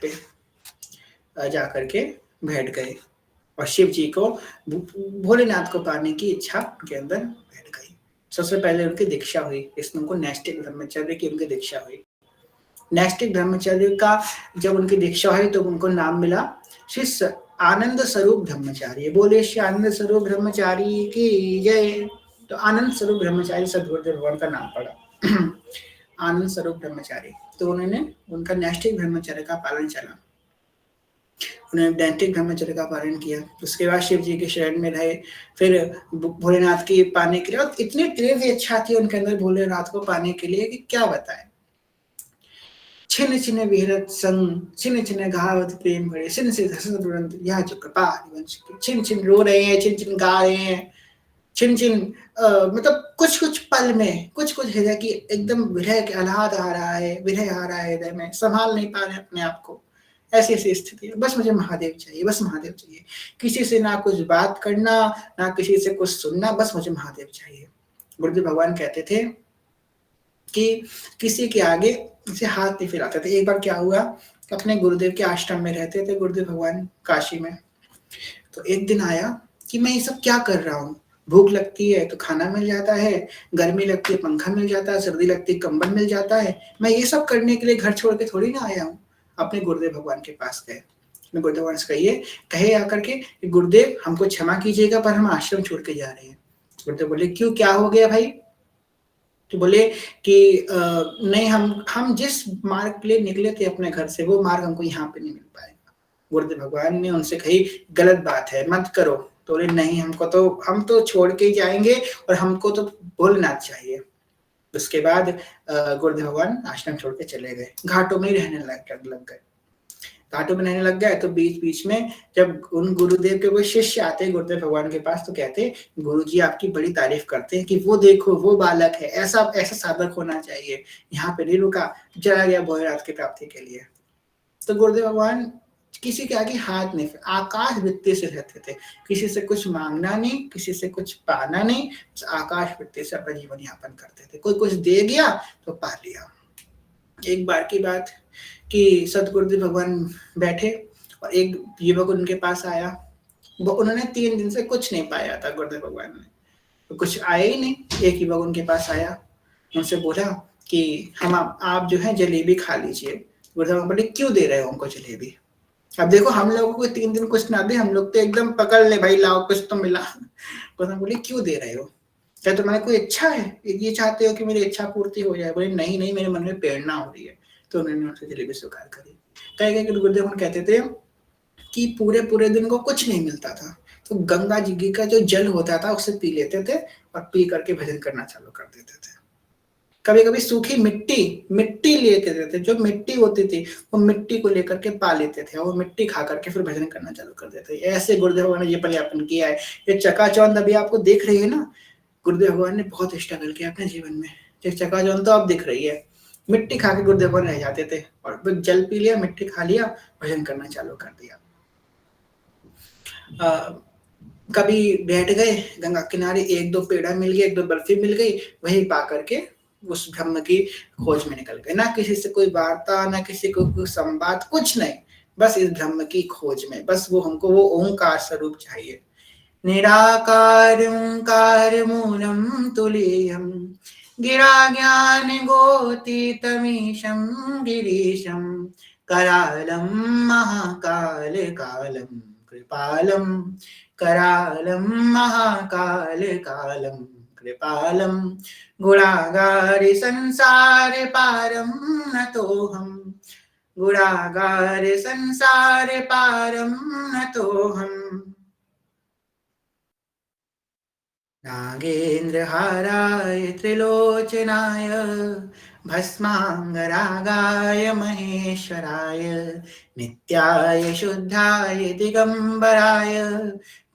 पे जाकर के बैठ गए और शिव जी को भोलेनाथ को पाने की इच्छा उनके अंदर बैठ गई। सबसे पहले उनकी दीक्षा हुई, इसमें उनको नैष्ठिक ब्रह्मचर्य की उनकी दीक्षा हुई। नैष्ठिक ब्रह्मचर्य का जब उनकी दीक्षा हुई तो उनको नाम मिला श्री आनंद स्वरूप ब्रह्मचारी। बोले श्री आनंद स्वरूप ब्रह्मचारी की जय। तो आनंद स्वरूप ब्रह्मचारी सद्गुरुदेव भगवान का नाम पड़ा आनंद स्वरूप ब्रह्मचारी। तो उन्होंने उनका नैष्ठिक ब्रह्मचर्य का पालन चला, उन्होंने नैष्ठिक ब्रह्मचर्य का पालन किया। उसके बाद शिव जी के शरण में रहे, फिर भोलेनाथ की पाने के लिए, और इतनी तीव्र इच्छा थी उनके अंदर भोलेनाथ को पाने के लिए कि क्या बताएं। छिन्न छिन्न विहरत संग, छिन्न छिन्न घावत प्रेम भरे, छिन्न छिन्न हसत तुरंत यह जो कृपा हरिवंश की। छिन्न छिन्न रो रहे हैं, छिन्न छिन्न गा रहे हैं, छिन्न छिन्न मतलब कुछ कुछ पल में कुछ कुछ हृदय की एकदम विरह के आह्लाद आ रहा है, विरह आ रहा है हृदय में, संभाल नहीं पा रहे अपने आप को। ऐसी ऐसी स्थिति है, बस मुझे महादेव चाहिए, बस महादेव चाहिए। किसी से ना कुछ बात करना, ना किसी से कुछ सुनना, बस मुझे महादेव चाहिए। गुरुदेव भगवान कहते थे कि किसी के आगे से हाथ नहीं फैलाते थे। एक बार क्या हुआ, अपने गुरुदेव के आश्रम में रहते थे गुरुदेव भगवान काशी में। तो एक दिन आया कि मैं ये सब क्या कर रहा हूँ, भूख लगती है तो खाना मिल जाता है, गर्मी लगती है पंखा मिल जाता है, सर्दी लगती है कंबल मिल जाता है, मैं ये सब करने के लिए घर छोड़ के थोड़ी ना आया हूँ। अपने गुरुदेव भगवान के पास गए, गुरुदेव भगवान से कहे आकर के गुरुदेव हमको क्षमा कीजिएगा पर हम आश्रम छोड़ के जा रहे हैं। गुरुदेव बोले क्यों, क्या हो गया भाई? तो बोले कि नहीं, हम जिस मार्ग के लिए निकले थे अपने घर से वो मार्ग हमको यहाँ पे नहीं मिल पाएगा। गुरुदेव भगवान ने उनसे कही गलत बात है, मत करो। तो बोले नहीं, हम तो छोड़ के ही जाएंगे और हमको तो भोलेनाथ चाहिए। उसके बाद गुरुदेव भगवान आश्रम छोड़ के चले गए, घाटों में ही रहने लग गए। घाटों में रहने लग गए तो बीच बीच में जब उन गुरुदेव के कोई शिष्य आते गुरुदेव भगवान के पास तो कहते गुरुजी आपकी बड़ी तारीफ करते हैं कि वो देखो वो बालक है, ऐसा ऐसा साधक होना चाहिए। यहाँ पे नहीं रुका, चला गया भोलेनाथ की प्राप्ति के लिए। तो गुरुदेव भगवान किसी के आगे हाथ नहीं, आकाश वृत्ति से रहते थे, किसी से कुछ मांगना नहीं, किसी से कुछ पाना नहीं, आकाश वृत्ति से अपना जीवन यापन करते थे। कोई कुछ दे गया तो पा लिया। एक बार की बात कि सतगुरुदेव भगवान बैठे और एक युवक उनके पास आया, उन्होंने 3 दिन से कुछ नहीं पाया था गुरुदेव भगवान ने, तो कुछ आया ही नहीं। एक युवक उनके पास आया, उनसे बोला कि हम आप जो है जलेबी खा लीजिए। गुरुदेव भगवान बोले क्यों दे रहे हो हमको जलेबी? अब देखो हम लोगों को 3 दिन कुछ ना दे, हम लोग तो एकदम पकड़ ले भाई, लाओ कुछ तो मिला। गुरुदेव बोले क्यों दे रहे हो, क्या तुम्हारी कोई इच्छा है, ये चाहते हो कि मेरी इच्छा पूर्ति हो जाए? बोले नहीं नहीं, मेरे मन में प्रेरणा हो रही है। तो उन्होंने उनसे जलेबी स्वीकार करी। कहे कि गुरुदेव कहते थे कि पूरे पूरे दिन को कुछ नहीं मिलता था, तो गंगा जी का जो जल होता था उसे पी लेते थे और पी करके भजन करना चालू कर देते थे। कभी कभी सूखी मिट्टी लेते थे, जो मिट्टी होती थी वो मिट्टी को लेकर के पा लेते थे और वो मिट्टी खा करके फिर भजन करना चालू कर देते थे। ऐसे गुरुदेव भगवान ने ये पर्यापन किया है। ये चकाचौंध अभी आपको देख रही है ना, गुरुदेव भगवान ने बहुत स्ट्रगल किया अपने जीवन में। एक चकाचौंध तो आप दिख रही है, मिट्टी खा के गुरुदेव भगवान रह जाते थे और फिर जल पी लिया, मिट्टी खा लिया, भजन करना चालू कर दिया। कभी बैठ गए गंगा किनारे, 1-2 पेड़ा मिल गया, 1-2 बर्फी मिल गई, वही पा करके उस ब्रह्म की खोज में निकल गए। ना किसी से कोई वार्ता, ना किसी को कोई संवाद, कुछ नहीं, बस इस ब्रह्म की खोज में, बस वो हमको वो ओंकार स्वरूप चाहिए। निराकारं कारमूलं तुलेयं गिरा ज्ञान गोतीतमीशं गिरीशं करालं महाकाल कालं कृपालं करालं महाकाल कालं कृपालं गुणागारि संसार पारं नतोऽहं गुणागार संसार पारं नतोऽहं नागेन्द्रहाराय त्रिलोचनाय भस्मांगरागाय महेश्वराय नित्याय शुद्धाय दिगंबराय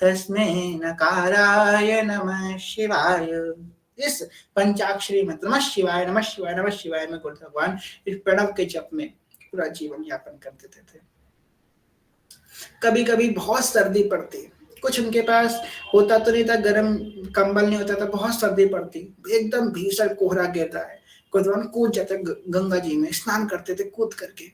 तस्मै नकाराय नमः शिवाय। इस पंचाक्षरी मंत्र नमः शिवाय नमः शिवाय नमः शिवाय में गुरुदेव भगवान इस प्रणव के जप में पूरा जीवन यापन कर देते थे। कभी कभी बहुत सर्दी पड़ती, कुछ उनके पास होता तो नहीं था, गर्म कंबल नहीं होता था, बहुत सर्दी पड़ती, एकदम भीषण कोहरा गिरता है, गुरुदेव कूद जाते गंगा जी में, स्नान करते थे कूद करके।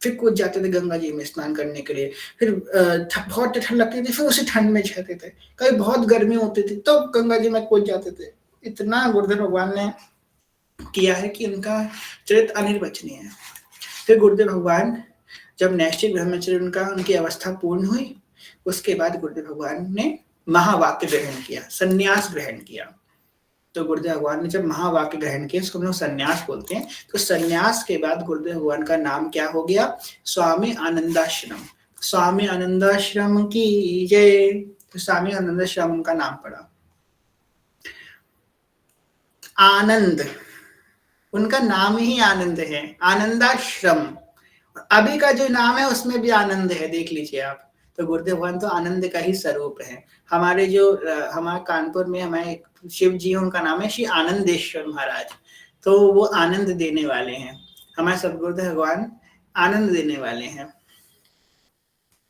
फिर कूद जाते थे गंगा जी में स्नान करने के लिए, फिर बहुत ठंड लगती थी, फिर उसी ठंड में जाते थे, कभी बहुत गर्मी होती थी तो गंगा जी में कूद जाते थे। इतना गुरुदेव भगवान ने किया है कि उनका चरित्र अनिर्वचनीय है। फिर गुरुदेव भगवान जब नैष्ठिक ब्रह्मचर्य उनकी अवस्था पूर्ण हुई, उसके बाद गुरुदेव भगवान ने महावाक्य ग्रहण किया, संन्यास ग्रहण किया। तो गुरुदेव भगवान ने जब महावाक्य ग्रहण किया, इसको हम लोग संन्यास बोलते हैं। तो संन्यास के बाद गुरुदेव भगवान का नाम क्या हो गया? स्वामी आनंदाश्रम। स्वामी आनंदाश्रम की जय। तो स्वामी आनंदाश्रम उनका नाम पड़ा। आनंद, उनका नाम ही आनंद है, आनंदाश्रम। अभी का जो नाम है उसमें भी आनंद है, देख लीजिए आप। तो गुरुदेव भगवान तो आनंद का ही स्वरूप है। हमारे जो हमारे कानपुर में हमारे शिव जी, उनका नाम है श्री आनंदेश्वर महाराज। तो वो आनंद देने वाले हैं, हमारे सदगुरुदेव भगवान आनंद देने वाले हैं।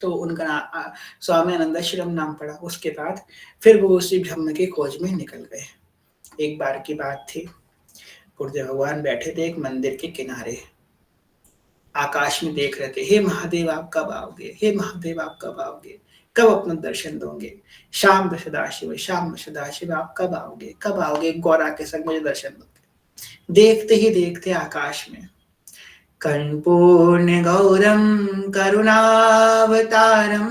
तो उनका स्वामी आनंदाश्रम नाम पड़ा। उसके बाद फिर वो उसी ब्रह्म की खोज में निकल गए। एक बार की बात थी, गुरुदेव भगवान बैठे थे एक मंदिर के किनारे, आकाश में देख रहे थे, हे महादेव आप कब आओगे, हे महादेव आप कब आओगे, कब अपना दर्शन दोगे, शाम सदाशिव, शाम सदाशिव आप कब आओगे, कब आओगे, गौरा के संग मुझे दर्शन दोगे। देखते ही देखते आकाश में कर्पूर्ण गौरम करुणावतारम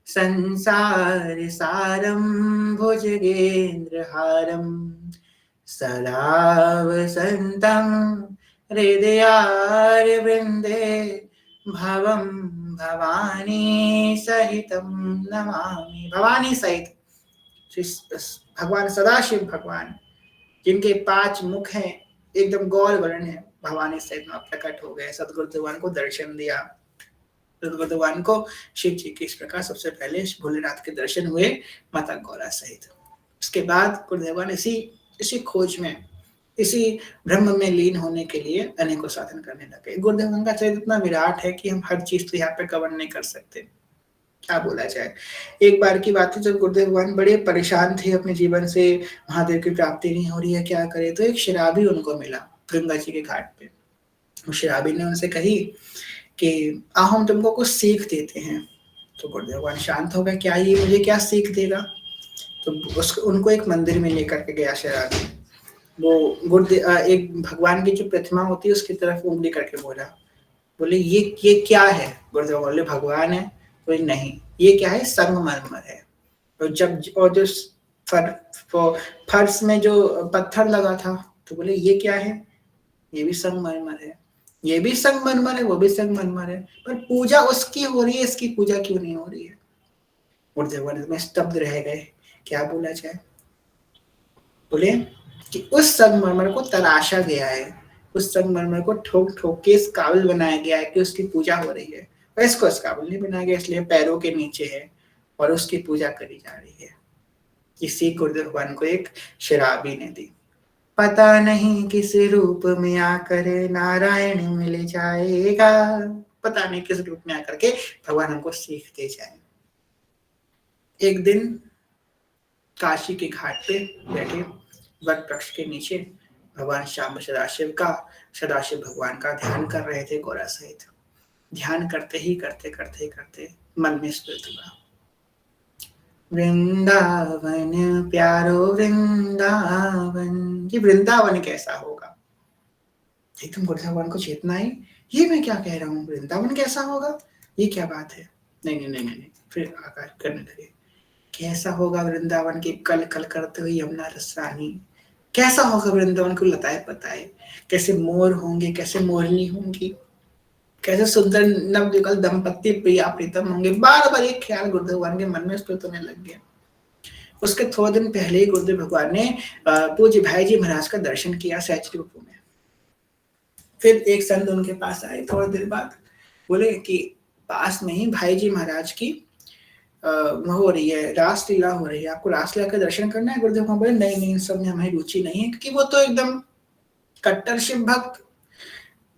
संसार सारम भुजगेंद्रहारम सदा वसंतम हृदयारविंदे भवम भवानी सहितम नमामि। भवानी सहित भगवान सदाशिव भगवान, जिनके 5 मुख हैं, एकदम गौर वर्ण है, भवानी सहित में प्रकट हो गए। सदगुरु भगवान को दर्शन दिया। सदगुरु भगवान को शिव जी के इस प्रकार सबसे पहले भोलेनाथ के दर्शन हुए माता गौरा सहित। उसके बाद गुरुदेव भगवान इसी खोज में, इसी ब्रह्म में लीन होने के लिए अनेकों साधन करने लगे। गुरुदेव भगवान का चरित्र इतना विराट है कि हम हर चीज तो यहाँ पे कवर नहीं कर सकते, क्या बोला जाए। एक बार की बात है, जब गुरुदेव भगवान बड़े परेशान थे अपने जीवन से, महादेव की प्राप्ति नहीं हो रही है, क्या करे। तो एक शराबी उनको मिला गंगा जी के घाट पे। उस शराबी ने उनसे कही कि आओ हम तुमको कुछ सीख देते हैं। तो गुरुदेव भगवान शांत हो गए, क्या ये मुझे क्या सीख देगा। तो उनको एक मंदिर में लेकर के गया शराबी। वो एक भगवान की जो प्रतिमा होती है उसकी तरफ उंगली करके बोला, बोले ये क्या है। गुरुदेव बोले भगवान है। बोले नहीं, ये क्या है, संगमरमर है। और जो फर्श में जो पत्थर लगा था, तो बोले ये क्या है, ये भी संगमरमर है, ये भी संगमरमर है, वो भी संगमरमर है, पर पूजा उसकी हो रही है, इसकी पूजा क्यों नहीं हो रही है। गुरुदेव में स्तब्ध रह गए, क्या बोला जाए। बोले कि उस संगमरमर को तराशा गया है, उस संगमरमर को ठोक ठोक के इस काबिल बनाया गया है कि उसकी पूजा हो रही है, और इसको इस काबिल नहीं बनाया गया, इसलिए पैरों के नीचे है और उसकी पूजा करी जा रही है। इसी गुरुदेव भगवान को एक शराबी ने दी। पता नहीं किस रूप में आकर नारायण मिल जाएगा, पता नहीं किस रूप में आकर के भगवान हमको सीख दे जाए। एक दिन काशी के घाट पे बैठे वट वृक्ष के नीचे भगवान श्याम सदाशिव भगवान का ध्यान कर रहे थे गौरा सहित। ध्यान करते ही करते मन में स्फुरित हुआ, वृंदावन प्यारो वृंदावन, ये वृंदावन कैसा होगा। एकदम गुरुदेव भगवान को चेतना आई, ये मैं क्या कह रहा हूँ, वृंदावन कैसा होगा, ये क्या बात है। नहीं। फिर आकार करने लगे, कैसा होगा वृंदावन की कल कल करते हुए यमुना रसरानी, कैसा होगा वृंदावन को लताए पताए, कैसे मोर होंगे, कैसे मोरनी होंगी, कैसे सुंदर नवयुगल दंपति प्रिया प्रीतम होंगे। बार बार एक ख्याल गुरुदेव भगवान के मन में स्फुरित होने लग गया। उसके थोड़े दिन पहले ही गुरुदेव भगवान ने पूज्य भाई जी महाराज का दर्शन किया सहचरी रूप में। फिर एक संत उनके पास आए थोड़ी देर बाद, बोले कि पास में ही भाई जी महाराज की हो रही है, रासलीला हो रही है, आपको रासलीला का दर्शन करना है। गुरुदेव बोले नहीं, इन सब में हमारी रुचि नहीं है, क्योंकि वो तो एकदम कट्टर शिव भक्त,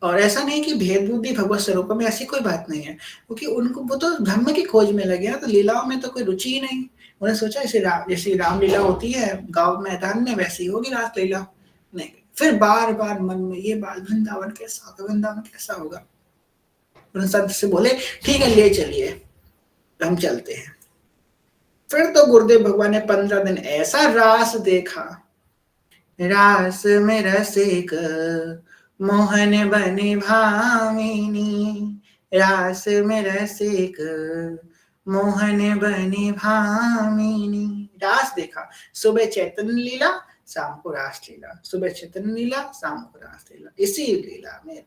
और ऐसा नहीं कि भेद बुद्धि भगवत स्वरूप में, ऐसी कोई बात नहीं है, क्योंकि उनको वो तो धर्म की खोज में लगे हैं, तो लीलाओं में तो कोई रुचि ही नहीं। उन्हें सोचा जैसे रामलीला होती है गांव मैदान में, वैसी होगी रासलीला। नहीं, फिर बार बार मन में ये बात, वृंदावन कैसा होगा, वृंदावन कैसा होगा। उन संत से बोले ठीक है ले चलिए, हम चलते हैं। फिर तो गुरुदेव भगवान ने 15 दिन ऐसा रास देखा, रास में रसिक मोहन बने भामिनी, रास में रसिक मोहन बने भामिनी। रास देखा, सुबह चैतन्य लीला, शाम को रास लीला, सुबह चैतन्य लीला, शाम को रास लीला, इसी लीला में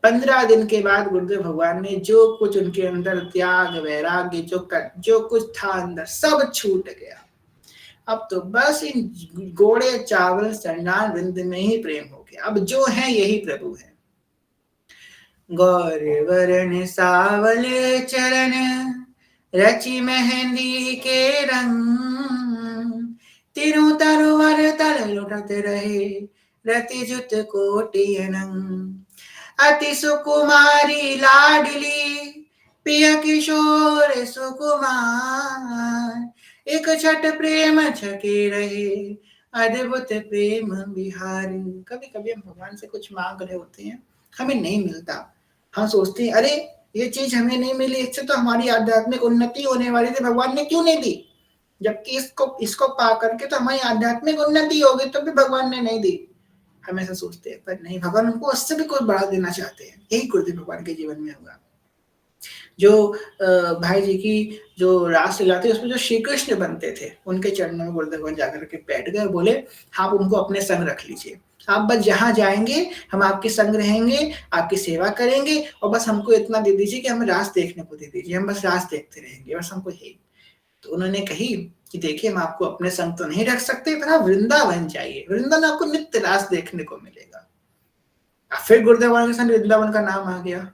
15 दिन के बाद गुरुदेव भगवान ने जो कुछ उनके अंदर त्याग वैराग्य जो कुछ था अंदर सब छूट गया। अब तो बस इन घोड़े चावल सरनान वृंद में ही प्रेम हो गया। अब जो है यही प्रभु है। गौर वरण सावले चरण रची मेहंदी के रंग, तीनों तरवर तल लुटत रहे रति जुत कोटि अनंग। अति सुकुमारी लाडली पिया किशोर सुकुमार, एक छठ प्रेम छके रहे अद्भुत प्रेम बिहारी। कभी कभी हम भगवान से कुछ मांग रहे होते हैं, हमें नहीं मिलता, हम सोचते हैं अरे ये चीज हमें नहीं मिली, इससे तो हमारी आध्यात्मिक उन्नति होने वाली थी, भगवान ने क्यों नहीं दी, जबकि इसको पा करके तो हमारी आध्यात्मिक उन्नति होगी, तो भी भगवान ने नहीं दी। हम ऐसा सोचते हैं, पर नहीं, भगवान उनको उससे भी कुछ बढ़ा देना चाहते हैं। यही गुरुदेव भगवान के जीवन में हुआ। जो भाई जी की जो रास लीला थी उसमें जो श्री कृष्ण बनते थे, उनके चरणों में गुरुदेव भगवान जाकर के बैठ गए, बोले आप उनको अपने संग रख लीजिए, आप बस जहां जाएंगे हम आपके संग रहेंगे, आपकी सेवा करेंगे, और बस हमको इतना दे दीजिए कि हमें रास देखने को दे दीजिए, हम बस रास देखते रहेंगे, बस हमको यही। तो उन्होंने कही कि देखिए हम आपको अपने संग तो नहीं रख सकते, पर आप वृंदावन जाइए, वृंदावन आपको नित्य रास देखने को मिलेगा। फिर गुरुदेव भगवान के संग वृंदावन का नाम आ गया।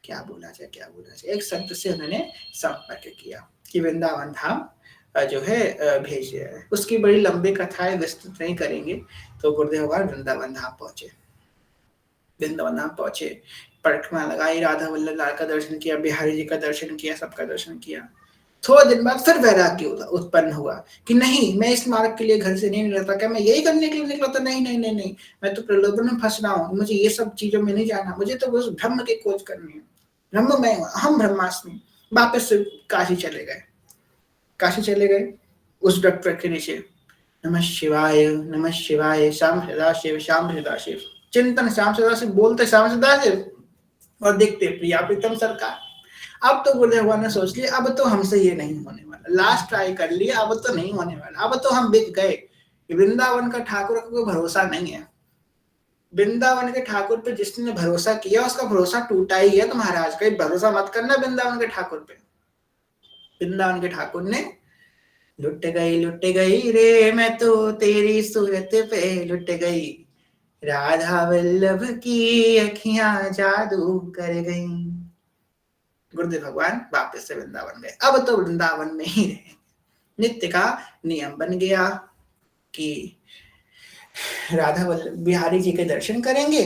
क्या बोला जाए, क्या बोला जाए। एक संत से उन्होंने संपर्क किया कि वृंदावन धाम जो है भेज दिया है। उसकी बड़ी लंबी कथा है, विस्तृत नहीं करेंगे। तो गुरुदेव भगवान वृंदावन धाम पहुंचे, वृंदावन धाम पहुंचे, परिक्रमा लगाई, राधा वल्लभ लाल का दर्शन किया, बिहारी जी का दर्शन किया, सबका दर्शन किया। थोड़े दिन बाद फिर वैराग्य उत्पन्न हुआ कि नहीं, मैं इस मार्ग के लिए घर से नहीं निकलता, क्या मैं यही करने के लिए निकला था, नहीं नहीं नहीं नहीं, मैं तो प्रलोभन में फंस रहा हूँ, मुझे ये सब चीजों में नहीं जाना, मुझे तो बस ब्रह्म की खोज करनी है, ब्रह्म में हम ब्रह्मास्मि। वापस से काशी चले गए, काशी चले गए उस वृक्ष के नीचे, नमः शिवाय नमः शिवाय, श्याम सदाशिव श्याम सदाशिव, चिंतन श्याम सदाशिव, बोलते श्याम सदाशिव और देखते प्रिया प्रीतम सरकार। अब तो गुरुदेव भगवान ने सोच लिया अब तो हमसे ये नहीं होने वाला, लास्ट ट्राई कर लिया, अब तो नहीं होने वाला, अब तो हम बिक गए। वृंदावन का ठाकुर का कोई भरोसा नहीं है, वृंदावन के ठाकुर पे जिसने भरोसा किया उसका भरोसा टूटा ही है। तो महाराज का भरोसा मत करना वृंदावन के ठाकुर पे। वृंदावन के ठाकुर ने लुट गई रे मैं तो तेरी सूरत पे लुट गई, राधा वल्लभ की अखियां जादू कर गई। गुरुदेव भगवान वापस से वृंदावन गए, अब तो वृंदावन में ही रहे। नित्य का नियम बन गया कि राधा वल्लभ बिहारी जी के दर्शन करेंगे,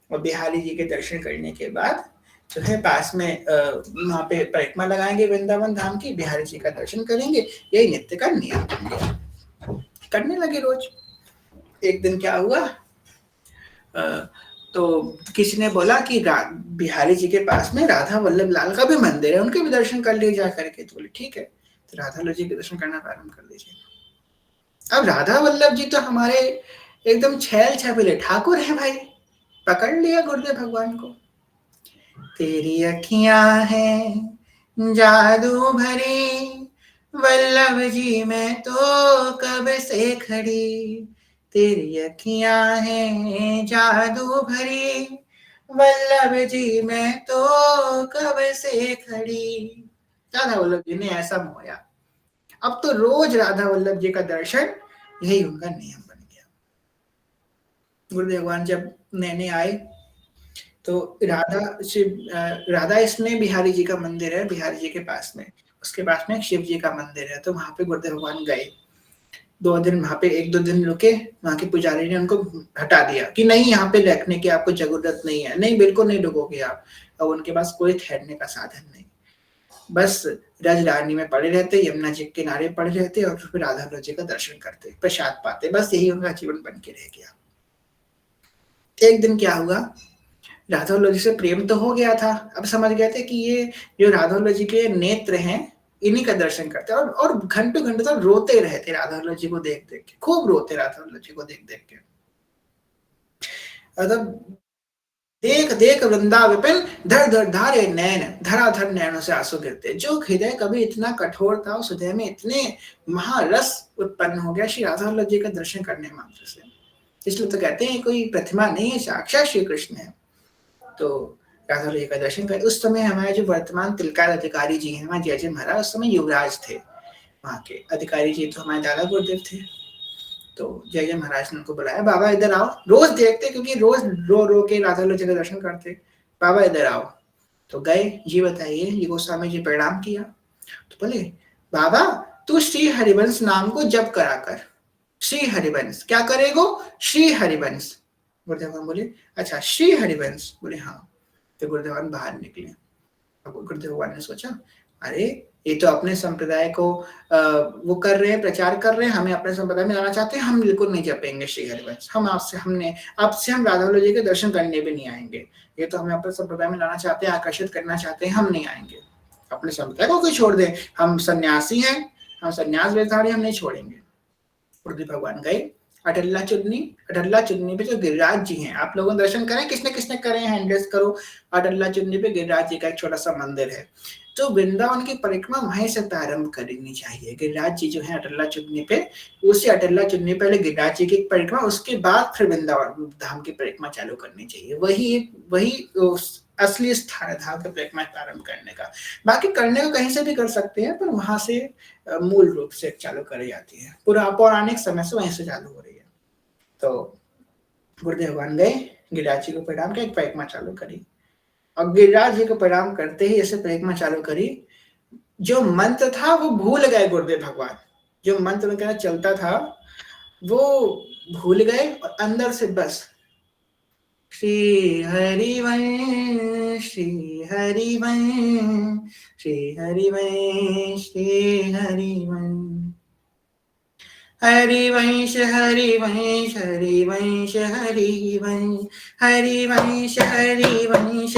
और बिहारी जी के दर्शन करने के बाद जो है पास में वहां पे परिक्रमा लगाएंगे वृंदावन धाम की, बिहारी जी का दर्शन करेंगे। यही नित्य का नियम बन गया, करने लगे रोज। एक दिन क्या हुआ, तो किसी ने बोला कि बिहारी जी के पास में राधा वल्लभ लाल का भी मंदिर है, उनके भी दर्शन कर लिए जा करके। तो बोले ठीक है, तो राधा वल्लभ जी के दर्शन करना प्रारंभ कर दीजिए। अब राधा वल्लभ जी तो हमारे एकदम छैल छबीले ठाकुर है भाई, पकड़ लिया गुरुदेव भगवान को। तेरी अखियां हैं जादू भरी वल्लभ जी मैं तो कब से खड़ी, तेरी अखियां हैं जादू भरी वल्लभ जी मैं तो कब से खड़ी। राधा वल्लभ जी ने ऐसा मोया। अब तो रोज राधा वल्लभ जी का दर्शन, यही उनका नियम बन गया। गुरुदेव भगवान जब नैने आए तो राधा इसमें बिहारी जी का मंदिर है, बिहारी जी के पास में, उसके पास में शिव जी का मंदिर है। तो वहां पे गुरुदेव भगवान गए, 2 दिन वहां पे 1-2 दिन रुके। वहां के पुजारी ने उनको हटा दिया कि नहीं यहाँ पे रखने की आपको जरूरत नहीं है, नहीं बिल्कुल नहीं रुकोगे आप। और उनके पास कोई ठहरने का साधन नहीं, बस राजरानी में पड़े रहते, यमुना जी के किनारे पड़े रहते और फिर राधा जी का दर्शन करते, प्रसाद पाते, बस यही उनका जीवन बन के रह गया। एक दिन क्या हुआ, राधा वल्लभ जी से प्रेम तो हो गया था, अब समझ गए थे कि ये जो राधा वल्लभ जी के नेत्र हैं, इन्हीं का दर्शन करते हैं, और घंटों घंटों तक रोते रहे थे राधा वल्लभ जी को देख देख के, खूब रोते राधा वल्लभ जी को देख देख के। मतलब देख देख वृंदा विपिन, धर धर धारे नैन, धराधर नैनों से आंसू गिरते। जो हृदय कभी इतना कठोर था, उस हृदय में इतने महारस उत्पन्न हो गया श्री राधा वल्लभ जी का दर्शन करने मात्र से। इसलिए तो कहते हैं कोई प्रतिमा नहीं है, साक्षात श्री कृष्ण है। तो राधा वल्लभ जी का दर्शन कर, उस समय हमारे जो वर्तमान तिलकार अधिकारी जी हैं, हमारे जय जय महाराज उस समय युवराज थे वहां के। अधिकारी जी तो हमारे दादा गुरुदेव थे। तो जय जय महाराज ने उनको बुलाया, बाबा इधर आओ। रोज देखते, क्योंकि रोज रो रो के राधा वल्लभ जी का दर्शन करते। बाबा इधर आओ। तो गए, जी बताइए। ये गोस्वामी जी प्रणाम किया। तो बोले, बाबा तू श्री हरिवंश नाम को जप करा कर। श्री हरिवंश क्या करेगो? श्री हरिवंश। गुरुदेव भगवान बोले, अच्छा श्री हरिवंश? बोले हाँ। तो गुरुदेव भगवान बाहर निकले। अब गुरुदेव भगवान ने सोचा, अरे ये तो अपने संप्रदाय को वो कर रहे हैं, प्रचार कर रहे हैं, हमें अपने संप्रदाय में लाना चाहते हैं, हम बिल्कुल नहीं जपेंगे श्री हरिवंश। हम आपसे हम राधा वल्लभ जी के दर्शन करने भी नहीं आएंगे। ये तो हमें अपने संप्रदाय में लाना चाहते हैं, आकर्षित करना चाहते हैं, हम नहीं आएंगे। अपने संप्रदाय को क्यों छोड़ दें? हम सन्यासी हैं, हम सन्यास वेधारी, हम नहीं छोड़ेंगे। गुरुदेव भगवान गए अटल्ला चुन्नी पे जो गिरिराज जी हैं, आप लोगों ने दर्शन करें, किसने किसने करे हैं, हैंड रेस करो। अटल्ला चुन्नी पे गिरिराज जी का एक छोटा सा मंदिर है। तो वृंदावन की परिक्रमा वहीं से प्रारंभ करनी चाहिए। गिरिराज जी जो है अटल्ला चुन्नी पे, उसी अटल्ला चुन्नी पहले गिरिराज जी की परिक्रमा, उसके बाद फिर वृंदावन धाम की परिक्रमा चालू करनी चाहिए। वही असली स्थान है धाम की परिक्रमा प्रारंभ करने का। बाकी करने को कहीं से भी कर सकते हैं, पर वहां से मूल रूप से चालू करी जाती है, पूरा पौराणिक समय से वहीं से चालू हो रही है। तो गुरुदेव भगवान गए, गिरिराज जी को प्रणाम किया, परिक्रमा चालू करी। और गिरिराज जी को प्रणाम करते ही ऐसे परिक्रमा चालू करी, जो मंत्र था वो भूल गए गुरुदेव भगवान। जो मंत्र उनका चलता था वो भूल गए, और अंदर से बस श्री हरिवंश श्री हरिवंश श्री हरिवंश श्री हरिवंश हरिवंश हरिवंश हरिवंश हरिवंश हरिवंश हरिवंश हरिवंश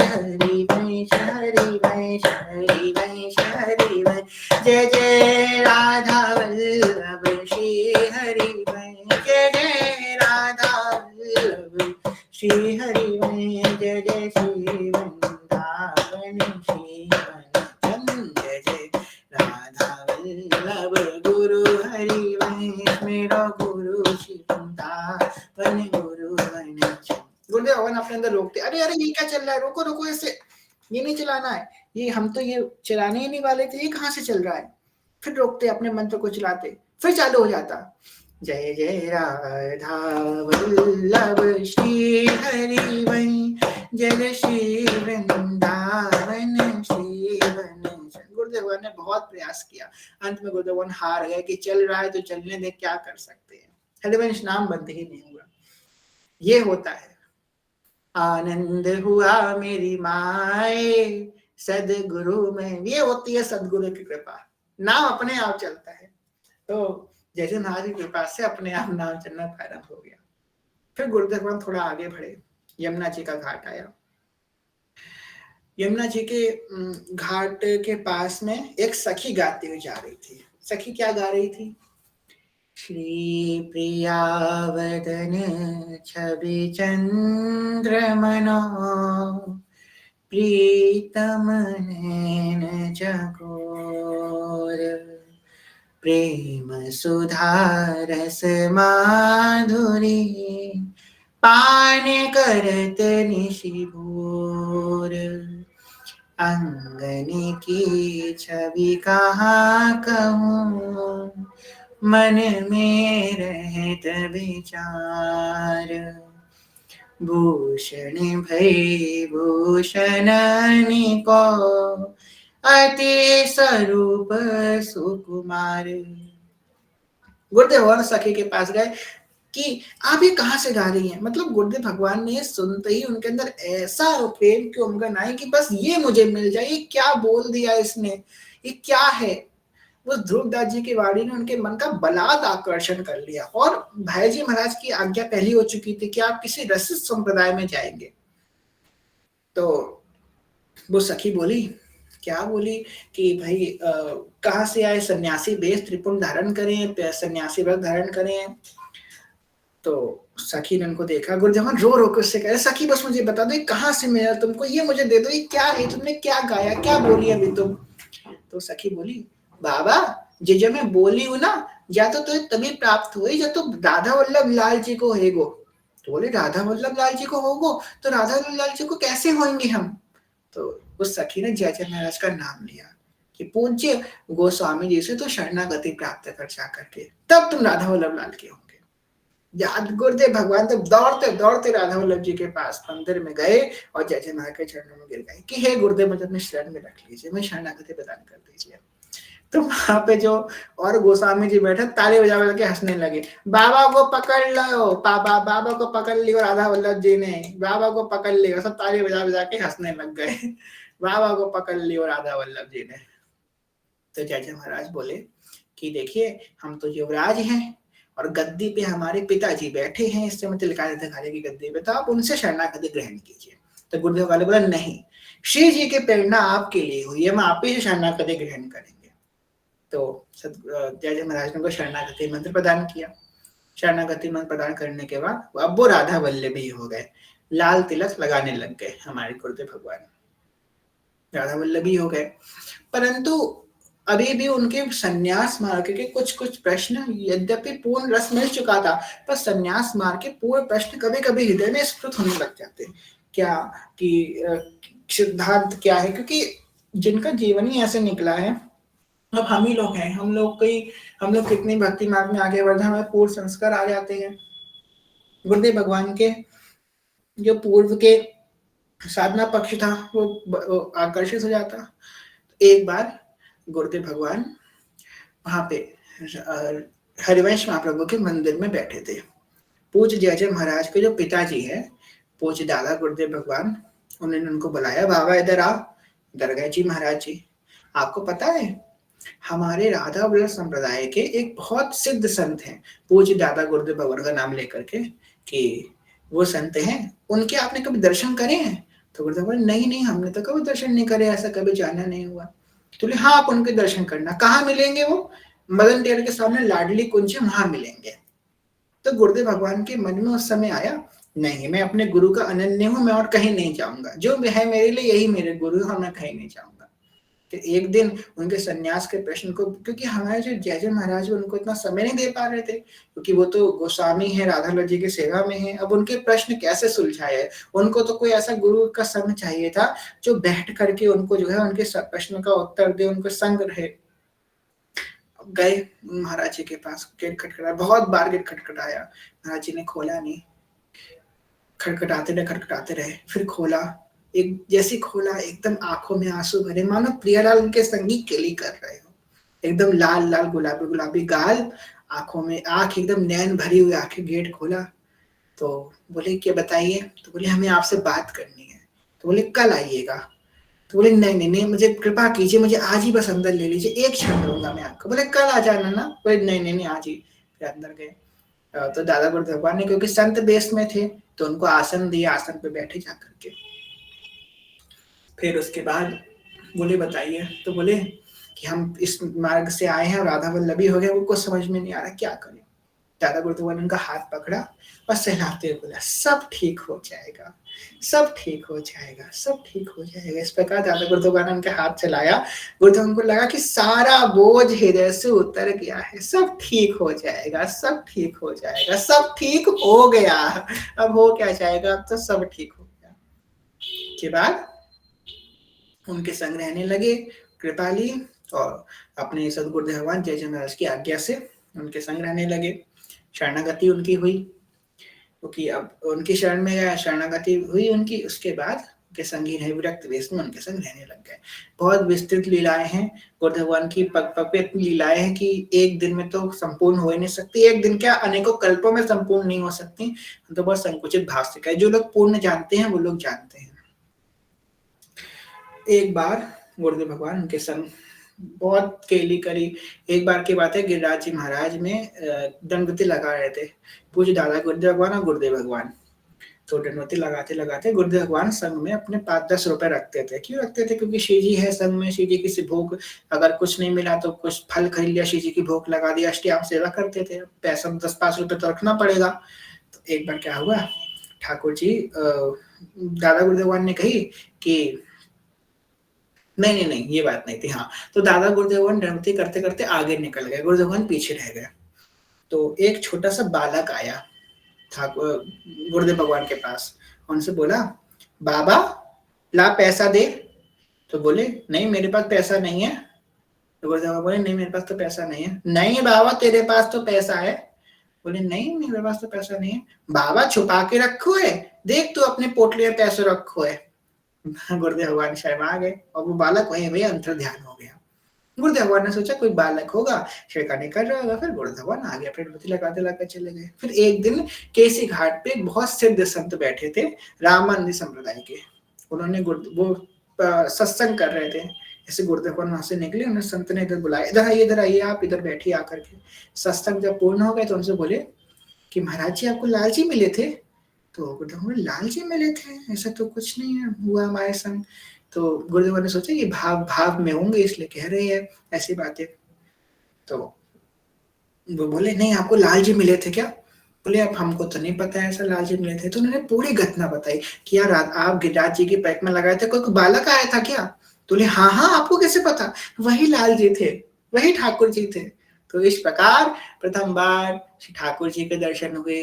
हरिवंश हरिवंश हरिवंश जय जय राधा वल्लभ श्री हरिवंश जय जय राधा वल्लभ श्री हरिवंश जय जय श्री वृंदावन श्री वनचंद जय जय राधा वल्लभ गुरु हरिवंश मेरा गुरु श्री वृंदावन गुरु वनचंद। गुरुदेव भगवान अपने अंदर रोकते, अरे अरे ये क्या चल रहा है, रोको रोको, ऐसे ये नहीं चलाना है, ये हम तो ये चलाने ही नहीं वाले थे, ये कहाँ से चल रहा है। फिर रोकते, अपने मंत्र को चलाते, फिर चालू हो जाता। जय जय राधा वल्लभ श्री हरिवंश जय जय श्री वृंदावन श्री वनचंद। गुरुदेव भगवान ने बहुत प्रयास किया, अंत में गुरुदेव भगवान हार गए कि चल रहा है तो चलने दे, क्या कर सकते हैं, हरिवंश नाम बंद ही नहीं हुआ। ये होता है। आनंद हुआ मेरी माए सदगुरु में, ये होती है सदगुरु की कृपा, नाम अपने आप चलता है। तो जैसे महाराज की कृपा से अपने आप नाम चलना प्रारंभ हो गया। फिर गुरुदेव भगवान थोड़ा आगे बढ़े, यमुना जी का घाट आया। यमुना जी के घाट के पास में एक सखी गाती हुई जा रही थी। सखी क्या गा रही थी? श्री प्रिया वदन छवि चंद्रमना प्रीतम नैन चकोर प्रेम सुधा रस माधुरी पान करत निशिभोर अंगन की छवि कहाँ कहूँ मन में रहत विचार भूषण भय भूषण को अति स्वरूप सुकुमार। गुरुदेव भगवान सखी के पास गए कि आप ये कहाँ से गा रही हैं। मतलब गुरुदेव भगवान ने सुनते ही उनके अंदर ऐसा प्रेम की उमंग आई कि बस ये मुझे मिल जाए। ये क्या बोल दिया इसने, ये क्या है। उस ध्रुवदास जी की वाणी ने उनके मन का बलात् आकर्षण कर लिया। और भाई जी महाराज की आज्ञा पहली हो चुकी थी कि आप किसी रसिक संप्रदाय में जाएंगे। तो वो सखी बोली, क्या बोली कि भाई कहाँ से आए, सन्यासी वेश त्रिपुंड धारण करें, सन्यासी व्रत धारण करें। तो सखी ने उनको देखा, गुरुदेवन रो रो के उससे कह रहे, सखी बस मुझे बता दो ये कहाँ से मिला तुमको, ये मुझे दे दो, ये क्या है, तुमने क्या गाया, क्या बोली अभी तुम। तो सखी बोली, बाबा जो मैं बोली हूँ ना, या तो तभी प्राप्त हुई जब तो राधा वल्लभ लाल जी को होगो। तो बोले राधा वल्लभ लाल जी को होगो, तो राधा वल्लभ लाल जी को कैसे होंगे हम। तो उस सखी ने जय जय महाराज का नाम लिया कि पूज्य गोस्वामी जी से तो शरणागति प्राप्त कर जा करके, तब तुम राधा वल्लभ लाल के होंगे। याद गुरुदेव भगवान तब दौड़ते दौड़ते राधा वल्लभ जी के पास मंदिर में गए और जय जय महाराज के चरणों में गिर गए कि हे गुरुदेव मुझे अपने शरण में रख लीजिए, मैं शरणागति प्रदान कर दीजिए। तो वहां पे जो और गोस्वामी जी बैठे ताली बजा बजा के हंसने लगे, बाबा को पकड़ लो, बाबा को पकड़ लियो राधा वल्लभ जी ने, बाबा को पकड़ लियो, सब ताली बजा बजा के हंसने लग गए, बाबा को पकड़ लियो राधा वल्लभ जी ने। तो जय जय महाराज बोले कि देखिए हम तो युवराज हैं और गद्दी पे हमारे पिताजी बैठे हैं, इस समय तिलकारिता खाने की गद्दी पे, तो आप उनसे शरणागति ग्रहण कीजिए। तो गुरुदेव वाले बोला नहीं, श्री जी की प्रेरणा आपके लिए हुई है, हम आप ही से शरणागति ग्रहण करेंगे। तो जय जय महाराज ने उनको शरणागति मंत्र प्रदान किया। शरणागति मंत्र प्रदान करने के बाद अब वो राधा वल्लभी हो गए, लाल तिलक लगाने लग गए हमारे गुरुदेव भगवान, राधा वल्लभी हो गए। परंतु अभी भी उनके सन्यास मार्ग के कुछ कुछ प्रश्न, यद्यपि पूर्ण रस मिल चुका था, पर सन्यास मार्ग के पूरे प्रश्न कभी कभी हृदय में स्फुट होने लग जाते। क्या कि सिद्धांत क्या है, क्योंकि जिनका जीवन ही ऐसे निकला है, अब हम ही लोग हैं, हम लोग कितनी भक्ति मार्ग में आगे बढ़े, हमें पूर्व संस्कार आ जाते हैं। गुरुदेव भगवान के जो पूर्व के साधना पक्ष था वो आकर्षित हो जाता। एक बार गुरुदेव भगवान वहां पे हरिवंश महाप्रभु के मंदिर में बैठे थे। पूज्य जय जय महाराज के जो पिताजी है, पूज्य दादा गुरुदेव भगवान, उन्होंने उनको बुलाया, बाबा इधर आओ। इधर गए जी महाराज जी, आपको पता है हमारे राधा वल्लभ संप्रदाय के एक बहुत सिद्ध संत हैं, पूज्य दादा गुरुदेव भगवान का नाम लेकर के, कि वो संत हैं, उनके आपने कभी दर्शन करे हैं। तो गुरुदेव बोले नहीं नहीं, हमने तो कभी दर्शन नहीं करे, ऐसा कभी जाना नहीं हुआ। तो बोले हाँ आप उनके दर्शन करना, कहाँ मिलेंगे वो, मदन टेलर के सामने लाडली कुंज है, वहां मिलेंगे। तो गुरुदेव भगवान के मन में उस समय आया, नहीं मैं अपने गुरु का अनन्य हूं, मैं और कहीं नहीं जाऊंगा, जो है मेरे लिए यही मेरे गुरु है और मैं कहीं नहीं जाऊंगा। तो एक दिन उनके सन्यास के प्रश्न को, क्योंकि हमारे जो जय जय महाराज उनको इतना समय नहीं दे पा रहे थे, क्योंकि वो तो गोस्वामी है, राधा वल्लभ जी की सेवा में है, अब उनके प्रश्न कैसे सुलझाए, उनको तो कोई ऐसा गुरु का संग चाहिए था जो बैठ करके उनको जो है उनके प्रश्न का उत्तर दे, उनको संग रहे। गए महाराज जी के पास, गेट खटखटाया, बहुत बार गेट खटखटाया, महाराज जी ने खोला नहीं, खटखटाते रहे, फिर खोला, एक जैसे खोला एकदम आंखों में आंसू भरे, मानो प्रियालाल उनके संगीत केली कर रहे हो, एकदम लाल लाल गुलाबी गुलाबी गाल, आंखों में आंख एकदम नैन भरी हुई आंखें। गेट खोला तो बोले क्या बताइए, तो बोले हमें आपसे बात करनी है। तो बोले कल आइएगा। तो बोले नहीं नहीं नहीं, मुझे कृपा कीजिए, मुझे आज ही बस अंदर ले लीजिए, एक क्षण दूंगा मैं आपको। बोले कल आ जाना ना। बोले नहीं नहीं नहीं आज ही। फिर अंदर गए तो दादा गुरु भगवान ने, क्योंकि संत बेस में थे, तो उनको आसन दिया, आसन पे बैठे जाकर के। फिर उसके बाद बोले बताइए। तो बोले कि हम इस मार्ग से आए हैं और राधा वल्लभी हो गए, वो कुछ समझ में नहीं आ रहा क्या करें। दादा गुरु भगवान ने उनका हाथ पकड़ा और सहलाते हुए बोला सब ठीक हो जाएगा, सब ठीक हो जाएगा, सब ठीक हो जाएगा। इस प्रकार दादा गुरु भगवान ने उनके हाथ चलाया। गुरुदेव को लगा कि सारा बोझ हृदय से उतर गया है, सब ठीक हो जाएगा, सब ठीक हो जाएगा, सब ठीक हो गया। अब हो क्या जाएगा, अब तो सब ठीक हो गया। के बाद उनके संग रहने लगे, कृपा ली और अपने सदगुरुदेव भगवान जय जय महाराज की आज्ञा से उनके संग रहने लगे। शरणागति उनकी हुई, क्योंकि अब उनकी शरण में गया, शरणागति हुई उनकी। उसके बाद उनके संगी रहे, विरक्त वेश में उनके संग रहने लग गए। बहुत विस्तृत लीलाएं हैं गुरुदेव भगवान की, पग पग पे इतनी लीलाएं हैं कि एक दिन में तो संपूर्ण हो ही नहीं सकती, एक दिन क्या अनेकों कल्पों में संपूर्ण नहीं हो सकती, तो बहुत संकुचित भाव से कहे, जो लोग पूर्ण जानते हैं वो लोग जानते हैं। एक बार गुरुदेव भगवान उनके संग बहुत केली करी। एक बार की बात है, गिरिराज जी महाराज में दंडवती लगा रहे थे, पूज्य दादा गुरुदेव भगवान और गुरुदेव भगवान। तो दंडवती लगाते लगाते गुरुदेव भगवान संघ में अपने 5-10 रुपए रखते थे। क्यों रखते थे? क्योंकि शिव जी है संघ में, शिव जी की भोग, अगर कुछ नहीं मिला तो कुछ फल खरीद लिया, शिव जी की भोग लगा दिया, अष्टयाम सेवा करते थे। पैसा 10-5 रुपए तो रखना पड़ेगा। तो एक बार क्या हुआ, ठाकुर जी दादा गुरुदेव भगवान ने कही कि नहीं, ये बात नहीं थी। हाँ, तो दादा गुरुदेव भगवान दंडवती करते करते आगे निकल गए, गुरुदेव भगवान पीछे रह गए। तो एक छोटा सा बालक आया ठाकुर गुरुदेव भगवान के पास, उनसे बोला, बाबा ला पैसा दे। तो बोले, नहीं मेरे पास पैसा नहीं है। तो गुरुदेव बाबा बोले, नहीं मेरे पास तो पैसा नहीं है। नहीं बाबा तेरे पास तो पैसा है। बोले, नहीं मेरे पास तो पैसा नहीं है। बाबा छुपा के रखो है, देख तू अपने पोटली में पैसे रखो है। गुरुदेव भगवान शर्मा गए और वो बालक वहीं वहीं अंतर ध्यान हो गया। गुरुदेव भगवान ने सोचा कोई बालक होगा, छिड़कानी कर रहा होगा। फिर गुरुदेव भगवान आगे अपनी डुबकी लगाते लगाते चले गए। फिर एक दिन केसी घाट पे बहुत सिद्ध संत बैठे थे, रामानंदी संप्रदाय के। उन्होंने वो सत्संग कर रहे थे। ऐसे गुरुदेव भगवान वहां से निकले, उन्हें संत ने इधर बुलाया, इधर आइए, आप इधर बैठिए आकर के। सत्संग जब पूर्ण हो गए तो उनसे बोले कि महाराज जी आपको लाल जी मिले थे। तो गुरुदेव भगवान लाल जी मिले थे, ऐसा तो कुछ नहीं है हुआ हमारे संग। तो गुरुदेव ने सोचा ये भाव भाव में होंगे इसलिए कह रहे हैं ऐसी बातें। तो वो बोले, नहीं आपको लाल जी मिले थे क्या? बोले, अब हमको तो नहीं पता है ऐसा लाल जी मिले थे। तो उन्होंने पूरी घटना बताई कि यार आप गिरिराज जी की पैक में लगाए थे, कोई बालक आया था क्या? तो बोले, हाँ हाँ आपको कैसे पता? वही लाल जी थे, वही ठाकुर जी थे। तो इस प्रकार प्रथम बार श्री ठाकुर जी के दर्शन हुए।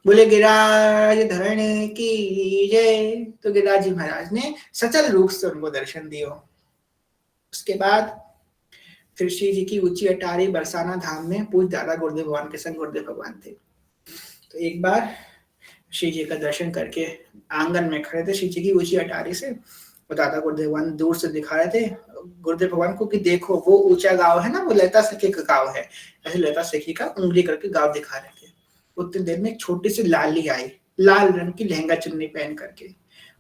बोले गिरिराज धरणी की जय। तो गिरिराज जी महाराज ने सचल रूप से उनको दर्शन दियो। उसके बाद फिर श्री जी की ऊंची अटारी बरसाना धाम में पूज दादा गुरुदेव भगवान के संग गुरुदेव भगवान थे। तो एक बार श्री जी का दर्शन करके आंगन में खड़े थे श्री जी की ऊंची अटारी से, और दादा गुरुदेव भगवान दूर से दिखा रहे थे गुरुदेव भगवान को कि देखो वो ऊंचा गांव है ना, वो लता सखी का गांव है। ऐसे लता सखी का उंगली करके गांव दिखा रहे थे। उतनी देर में एक छोटी सी लाली आई, लाल रंग की लहंगा चुन्नी पहन करके।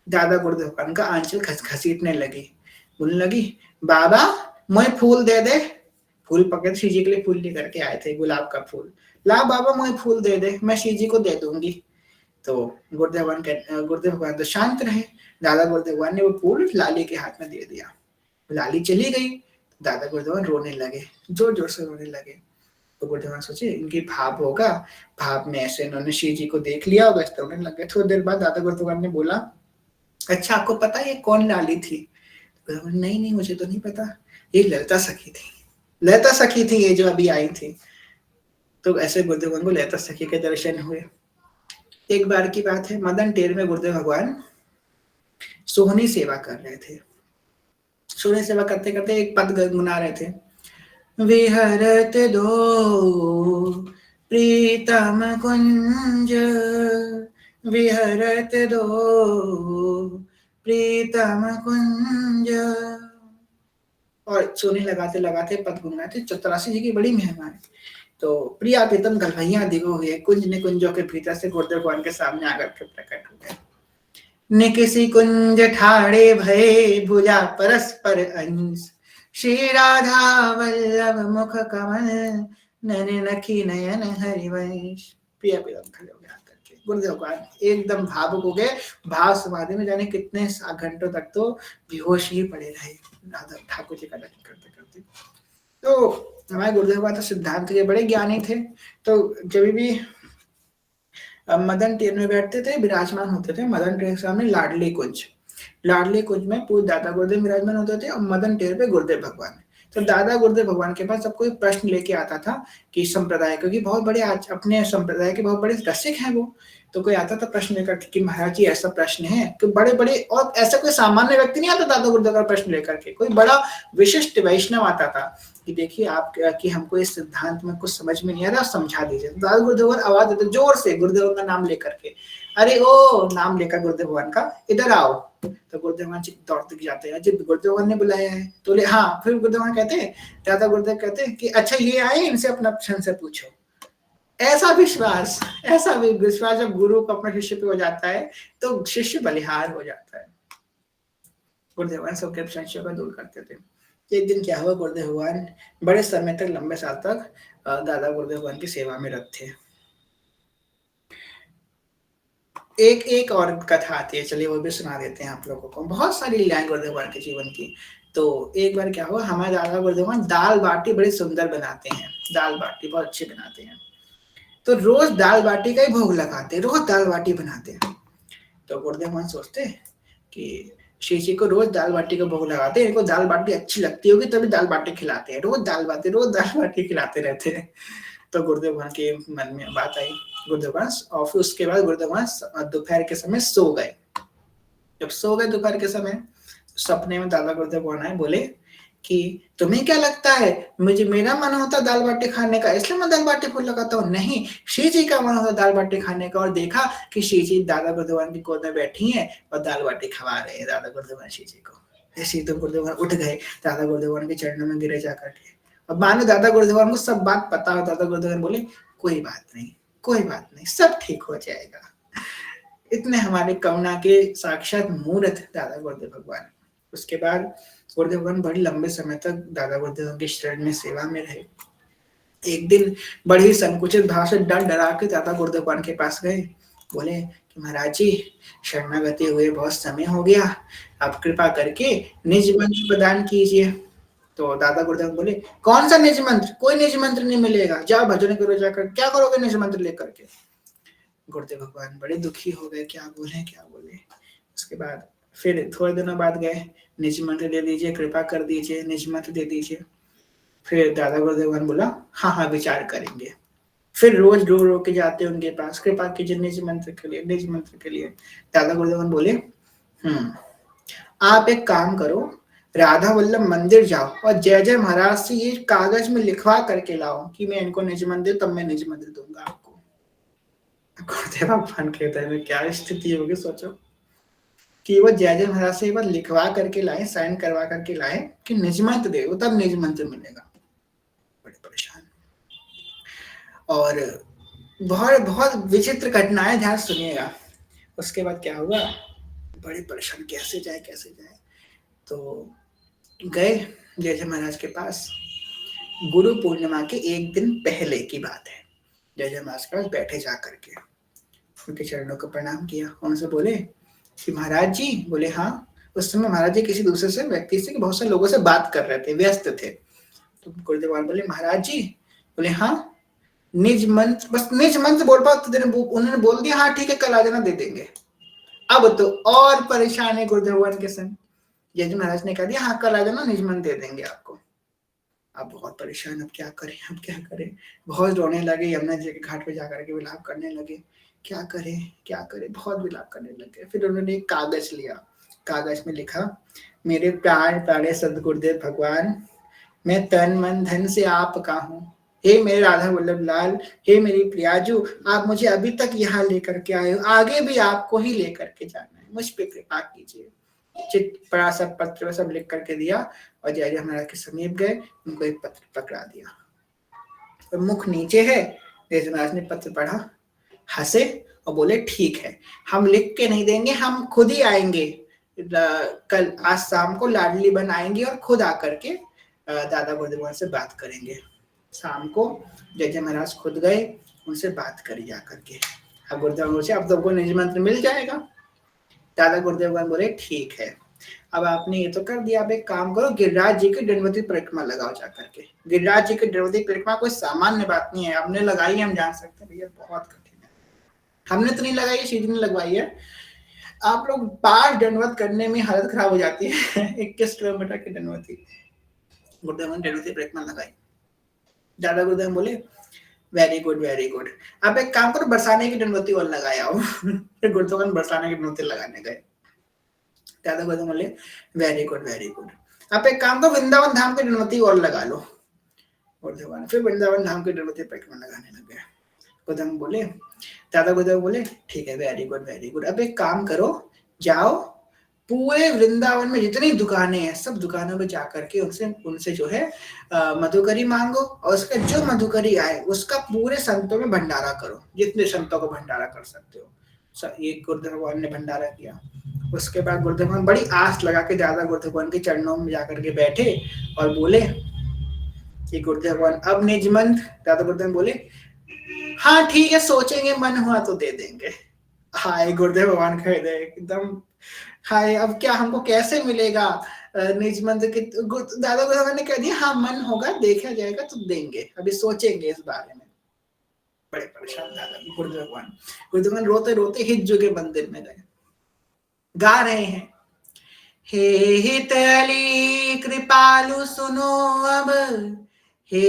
दादा गुरुदेव भगवान का आंचल घसीटने लगी, बोलने लगी, बाबा मुझे फूल दे दे। फूल पकड़ श्री जी के लिए फूल लेकर के आए थे, गुलाब का फूल। ला बाबा मुझे फूल दे दे, मैं श्री जी को दे दूंगी। तो गुरुदेव भगवान तो शांत रहे। दादा गुरुदेव भगवान ने वो फूल लाली के हाथ में दे दिया। लाली चली गई। दादा गुरुदेव भगवान रोने लगे, जोर जोर से रोने लगे। तो गुरुदेव भगवान सोचे इनकी भाव होगा, भाव में ऐसे इन्होंने श्री जी को देख लिया होगा, तो रोने लगे। थोड़ी देर बाद दादा गुरुदेव भगवान ने बोला, अच्छा आपको पता ये कौन लाली थी? नहीं नहीं मुझे तो नहीं पता, ये ललिता सखी थी, ललिता सखी थी ये जो अभी आई थी। तो ऐसे गुरुदेव भगवान को ललिता सखी के दर्शन हुए। एक बार की बात है, मदन टेर में गुरुदेव भगवान सोहनी सेवा कर रहे थे। सोहनी सेवा करते करते एक पद गुनगुना रहे थे, विहरत दो प्रीतम कुंज, विहरत दो प्रीतम कुंज। और सोने लगाते लगाते पद गुनगुनाते, चतुरासी जी की बड़ी महिमा है। तो प्रिया प्रीतम गलभैया दिगो हुए कुंज ने कुंजों के भीतर से गुरुदेव भगवान के सामने आकर के प्रकट हो गए। ने किसी कुंज ठाड़े भये भुजा परस्पर अंश, श्री राधा वल्लभ मुख कमल नैन नखी नयन हरिवंश। प्रिया प्रीतम खड़े हो गए आकर के गुरुदेव भगवान एकदम भावुक हो गए। भाव समाधि में जाने कितने घंटों तक तो बेहोश ही पड़े रहे राधा ठाकुर जी का दर्शन करते करते। तो हमारे गुरुदेव भगवान तो सिद्धांत के बड़े ज्ञानी थे। तो जब भी मदन टेर में बैठते थे, विराजमान होते थे मदन टेर के सामने लाडली कुंज। लाडली कुंज में पूरे दादा गुरुदेव विराजमान होते थे और मदन टेर पे गुरुदेव भगवान। तो दादा गुरुदेव भगवान के पास जब कोई प्रश्न लेके आता था कि संप्रदाय, क्योंकि बहुत बड़े अपने संप्रदाय के बहुत बड़े रसिक हैं वो, तो कोई आता था प्रश्न लेकर कि महाराज जी ऐसा प्रश्न है, कि बड़े बड़े, और ऐसा कोई सामान्य व्यक्ति नहीं आता दादा गुरुदेव का प्रश्न लेकर के, कोई बड़ा विशिष्ट वैष्णव आता था कि देखिए आप कि हमको इस सिद्धांत में कुछ समझ में नहीं आ रहा, समझा दीजिए। दादा गुरुदेव आवाज देते जोर से गुरुदेव का नाम लेकर के, अरे ओ नाम लेकर गुरुदेव भगवान का, इधर आओ। तो गुरुदेव भगवान दौड़ते जाते हैं, जब गुरुदेव भगवान ने बुलाया है तो ले, हाँ। फिर गुरुदेव भगवान कहते हैं, दादा गुरुदेव कहते हैं कि अच्छा ये आए, इनसे अपना प्रश्न से पूछो। ऐसा विश्वास जब गुरु को अपने शिष्य पे हो जाता है तो शिष्य बलिहार हो जाता है। गुरुदेव भगवान सबके संशय को दूर करते थे। एक दिन क्या हुआ, गुरुदेव भगवान बड़े समय तक, लंबे साल तक दादा गुरुदेव भगवान की सेवा में रखे। एक एक और कथा आती है, चलिए वो भी सुना देते हैं आप लोगों को। बहुत सारी लीलाएँ गुरुदेव भगवान के जीवन की। तो एक बार क्या हुआ, हमारे दादा गुरुदेव भगवान दाल-बाटी बड़ी सुंदर बनाते हैं, दाल-बाटी बहुत अच्छी बनाते हैं। तो रोज़ दाल-बाटी का ही भोग लगाते हैं, रोज़ दाल-बाटी बनाते हैं। तो गुरुदेव भगवान सोचते हैं कि श्री जी को रोज़ दाल-बाटी का भोग लगाते हैं, इनको दाल-बाटी अच्छी लगती होगी तभी दाल-बाटी खिलाते हैं, रोज़ दाल-बाटी खिलाते रहते हैं। तो गुरुदेव भगवान के मन में बात आई। गुरुदेव भगवान और फिर उसके बाद गुरुदेव भगवान दोपहर के समय सो गए। जब सो गए दोपहर के समय, सपने में दादा गुरुदेव भगवान आए, बोले कि तुम्हें क्या लगता है मुझे मेरा मन होता दाल बाटी खाने का इसलिए मैं दाल बाटी फूल लगाता हूँ? नहीं, श्री जी का मन होता दाल बाटी खाने का। और देखा कि श्री जी दादा गुरुदेव भगवान की गोद में बैठी हैं और दाल बाटी खवा रहे हैं दादा गुरुदेव भगवान श्री जी को। ऐसे ही तो गुरुदेव भगवान उठ गए, दादा गुरुदेव भगवान के चरणों में गिरे जाकर के। अब मानो दादा गुरुदेव भगवान को सब बात पता हो। दादा गुरुदेव भगवान बोले कोई बात नहीं, कोई बात नहीं, सब ठीक हो जाएगा। इतने हमारे करुणा के साक्षात मूर्त दादा गुरुदेव भगवान। उसके बाद गुरुदेव भगवान बड़े लंबे समय तक दादा गुरुदेव के शरण में सेवा में रहे। एक दिन बड़ी संकुचित भाव से डर डरा के दादा गुरुदेव भगवान के पास गए। बोले कि महाराज जी, शरणागति हुए बहुत समय हो गया, आप कृपा करके निज मंत्र प्रदान कीजिए। तो दादा गुरुदेव बोले कौन सा निज मंत्र? कोई निज मंत्र नहीं मिलेगा, जाओ भजन करो जाकर। क्या करोगे निज मंत्र लेकर के? गुरुदेव भगवान बड़े दुखी हो गए, क्या बोले क्या बोले। उसके बाद फिर थोड़े दिनों बाद गए, निज मंत्र दे दीजिए, कृपा कर दीजिए, निज मंत्र दे दीजिए। फिर दादा गुरुदेव भगवान बोला हाँ हाँ विचार करेंगे। फिर रोज रो रो के जाते उनके पास, कृपा कीजिए निज मंत्र के लिए, निज मंत्र के लिए। दादा गुरुदेव भगवान बोले आप एक काम करो, राधा वल्लभ मंदिर जाओ और जय जय महाराज से ये कागज में लिखवा करके लाओ कि मैं इनको निज मंदिर, तब मैं निज मंदिर दूंगा आपको। गुरुदेव भगवान के हृदय में क्या स्थिति होगी सोचो कि वो जय जय महाराज से एक बार लिखवा करके लाए, साइन करवा करके लाए कि निज मंत्र दे, तब निज मंत्र मिलेगा। बड़े परेशान। और बहुत बहुत विचित्र घटनाएं, ध्यान सुनिएगा। उसके बाद क्या हुआ, बड़े परेशान, कैसे जाए कैसे जाए। तो गए जय जय महाराज के पास। गुरु पूर्णिमा के एक दिन पहले की बात है। जय जय महाराज के पास बैठे जा करके उनके चरणों को प्रणाम किया। उनसे बोले कि महाराज जी, बोले हाँ। उस समय महाराज जी किसी दूसरे से व्यक्ति से, बहुत सारे लोगों से बात कर रहे थे, व्यस्त थे। तो गुरुदेव बोले महाराज जी, बोले हाँ। निज मंत्र, बस निज मंत्र बोल पाओ तो उन्होंने बोल दिया हाँ ठीक है कल आ जाना, दे देंगे। अब तो और परेशान है गुरुदेव भगवान के संग। जय जी महाराज ने कह दिया हाँ कल आ जाना, निज मंत्र दे देंगे आपको। अब बहुत परेशान, अब क्या करें, अब क्या करें। बहुत रोने लगे, यमुना जी के घाट पे जाकर के विलाप करने लगे, क्या करें क्या करें, बहुत विलाप करने लगे। फिर उन्होंने एक कागज लिया, कागज में लिखा मेरे प्यार प्यारे सदगुरुदेव भगवान, मैं तन मन धन से आपका हूँ। हे मेरे राधा वल्लभ लाल, हे मेरी प्रियाजू, आप मुझे अभी तक यहाँ लेकर के आए हो, आगे भी आपको ही लेकर के जाना है, मुझ पे कृपा कीजिए। चिट बड़ा सा पत्र सब लिख करके दिया और जय जय महाराज के समीप गए, उनको एक पत्र पकड़ा दिया। और मुख नीचे है, जय जय महाराज ने पत्र पढ़ा, हंसे और बोले ठीक है, हम लिख के नहीं देंगे, हम खुद ही आएंगे। कल आज शाम को लाडली बन आएंगे और खुद आकर के दादा गुरुदेव से बात करेंगे। शाम को जय जय महाराज खुद गए, उनसे बात करी जाकर के। अब गुरुदेव से अब तुमको निज मंत्र मिल जाएगा। दादा गुरुदेव बोले ठीक है, अब आपने ये तो कर दिया, अब एक काम करो, गिरिराज जी की दंडवती परिक्रमा लगाओ जाकर के। गिरिराज जी की दंडवती परिक्रमा कोई सामान्य बात नहीं है, आपने लगाई है हम जान सकते हैं, भैया बहुत कठिन है। हमने तो नहीं लगाई है, सीधी ने लगवाई है। आप लोग 5 दंडवत करने में हालत खराब हो जाती है। 21 किलोमीटर की दंडवती, गुरुदेव ने दंडवती परिक्रमा लगाई। दादा गुरुदेव बोले वेरी गुड वेरी गुड, आप एक काम करो बरसाने की दंडवती और लगाया हो। फिर गुरुदेव बरसाने की दंडवती लगाने गए। दादा गुरुदेव बोले वेरी गुड वेरी गुड, आप एक काम करो वृंदावन धाम की दंडवती और लगा लो। गुरुदेव फिर वृंदावन धाम की दंडवती परिक्रमा लगाने लगे। गुरुदेव बोले, दादा गुरुदेव बोले ठीक है वेरी गुड वेरी गुड, अब एक काम करो, जाओ पूरे वृंदावन में जितनी दुकानें हैं सब दुकानों में जाकर के उनसे जो है मधुकरी मांगो, और उसका जो मधुकरी आए उसका पूरे संतों में भंडारा करो, जितने संतों को भंडारा कर सकते हो। ये गुरुदेव भगवान ने भंडारा किया। उसके बाद गुरुदेव भगवान बड़ी आस लगा के दादा गुरुदेव भगवान के चरणों में जाकर के बैठे और बोले कि गुरुदेव भगवान अब निज मंत्र। दादा गुरुदेव बोले हाँ ठीक है, सोचेंगे, मन हुआ तो दे देंगे। हाय गुरुदेव भगवान का हृदय एकदम, हाय अब क्या हमको कैसे मिलेगा निज मंदिर के। दादा गुरुदेव ने कह दिया हाँ मन होगा देखा जाएगा तो देंगे, अभी सोचेंगे इस बारे में। बड़े परेशान दादा गुरुदेव भगवान। गुरुदेव भगवान रोते रोते हित जो के मंदिर में गए, गा रहे हैं, हे हितली कृपालु सुनो अब, हे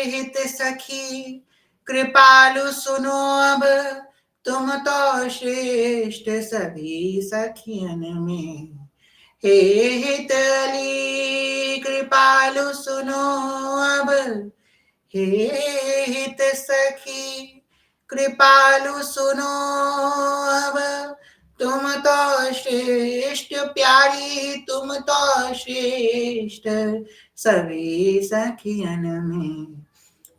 हित सखी कृपालु सुनो अब, तुम तो श्रेष्ठ सभी सखियन में। हे हितली कृपालु सुनो अब, हे हित सखी कृपालु सुनो अब, तुम तो श्रेष्ठ प्यारी तुम तो श्रेष्ठ सभी सखियन में।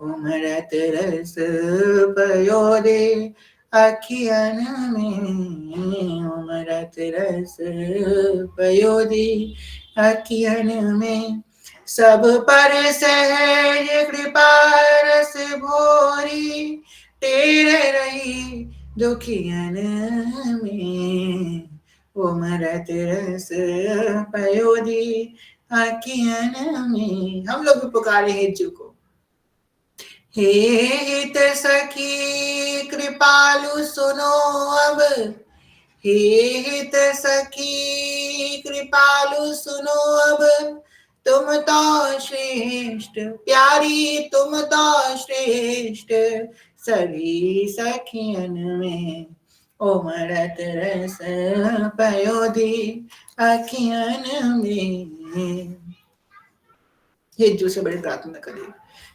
उमरत रस पयो दे अखियन में, उमरत रस पयो दे अखियन में। सब पर सहज कृपा रस भोरी, तेरे रही दुखियन में। उमरत रस पयो दे अखियन में। हम लोग भी पुकारे हिज्जू को, हे हित सखी कृपालु सुनो अब, हे हित सखी कृपालु सुनो अब, तुम तो श्रेष्ठ प्यारी तुम तो श्रेष्ठ सभी सखियन में। उमरत रस पयो दे अखियन में। हिज्जू से बड़ी प्रार्थना करी।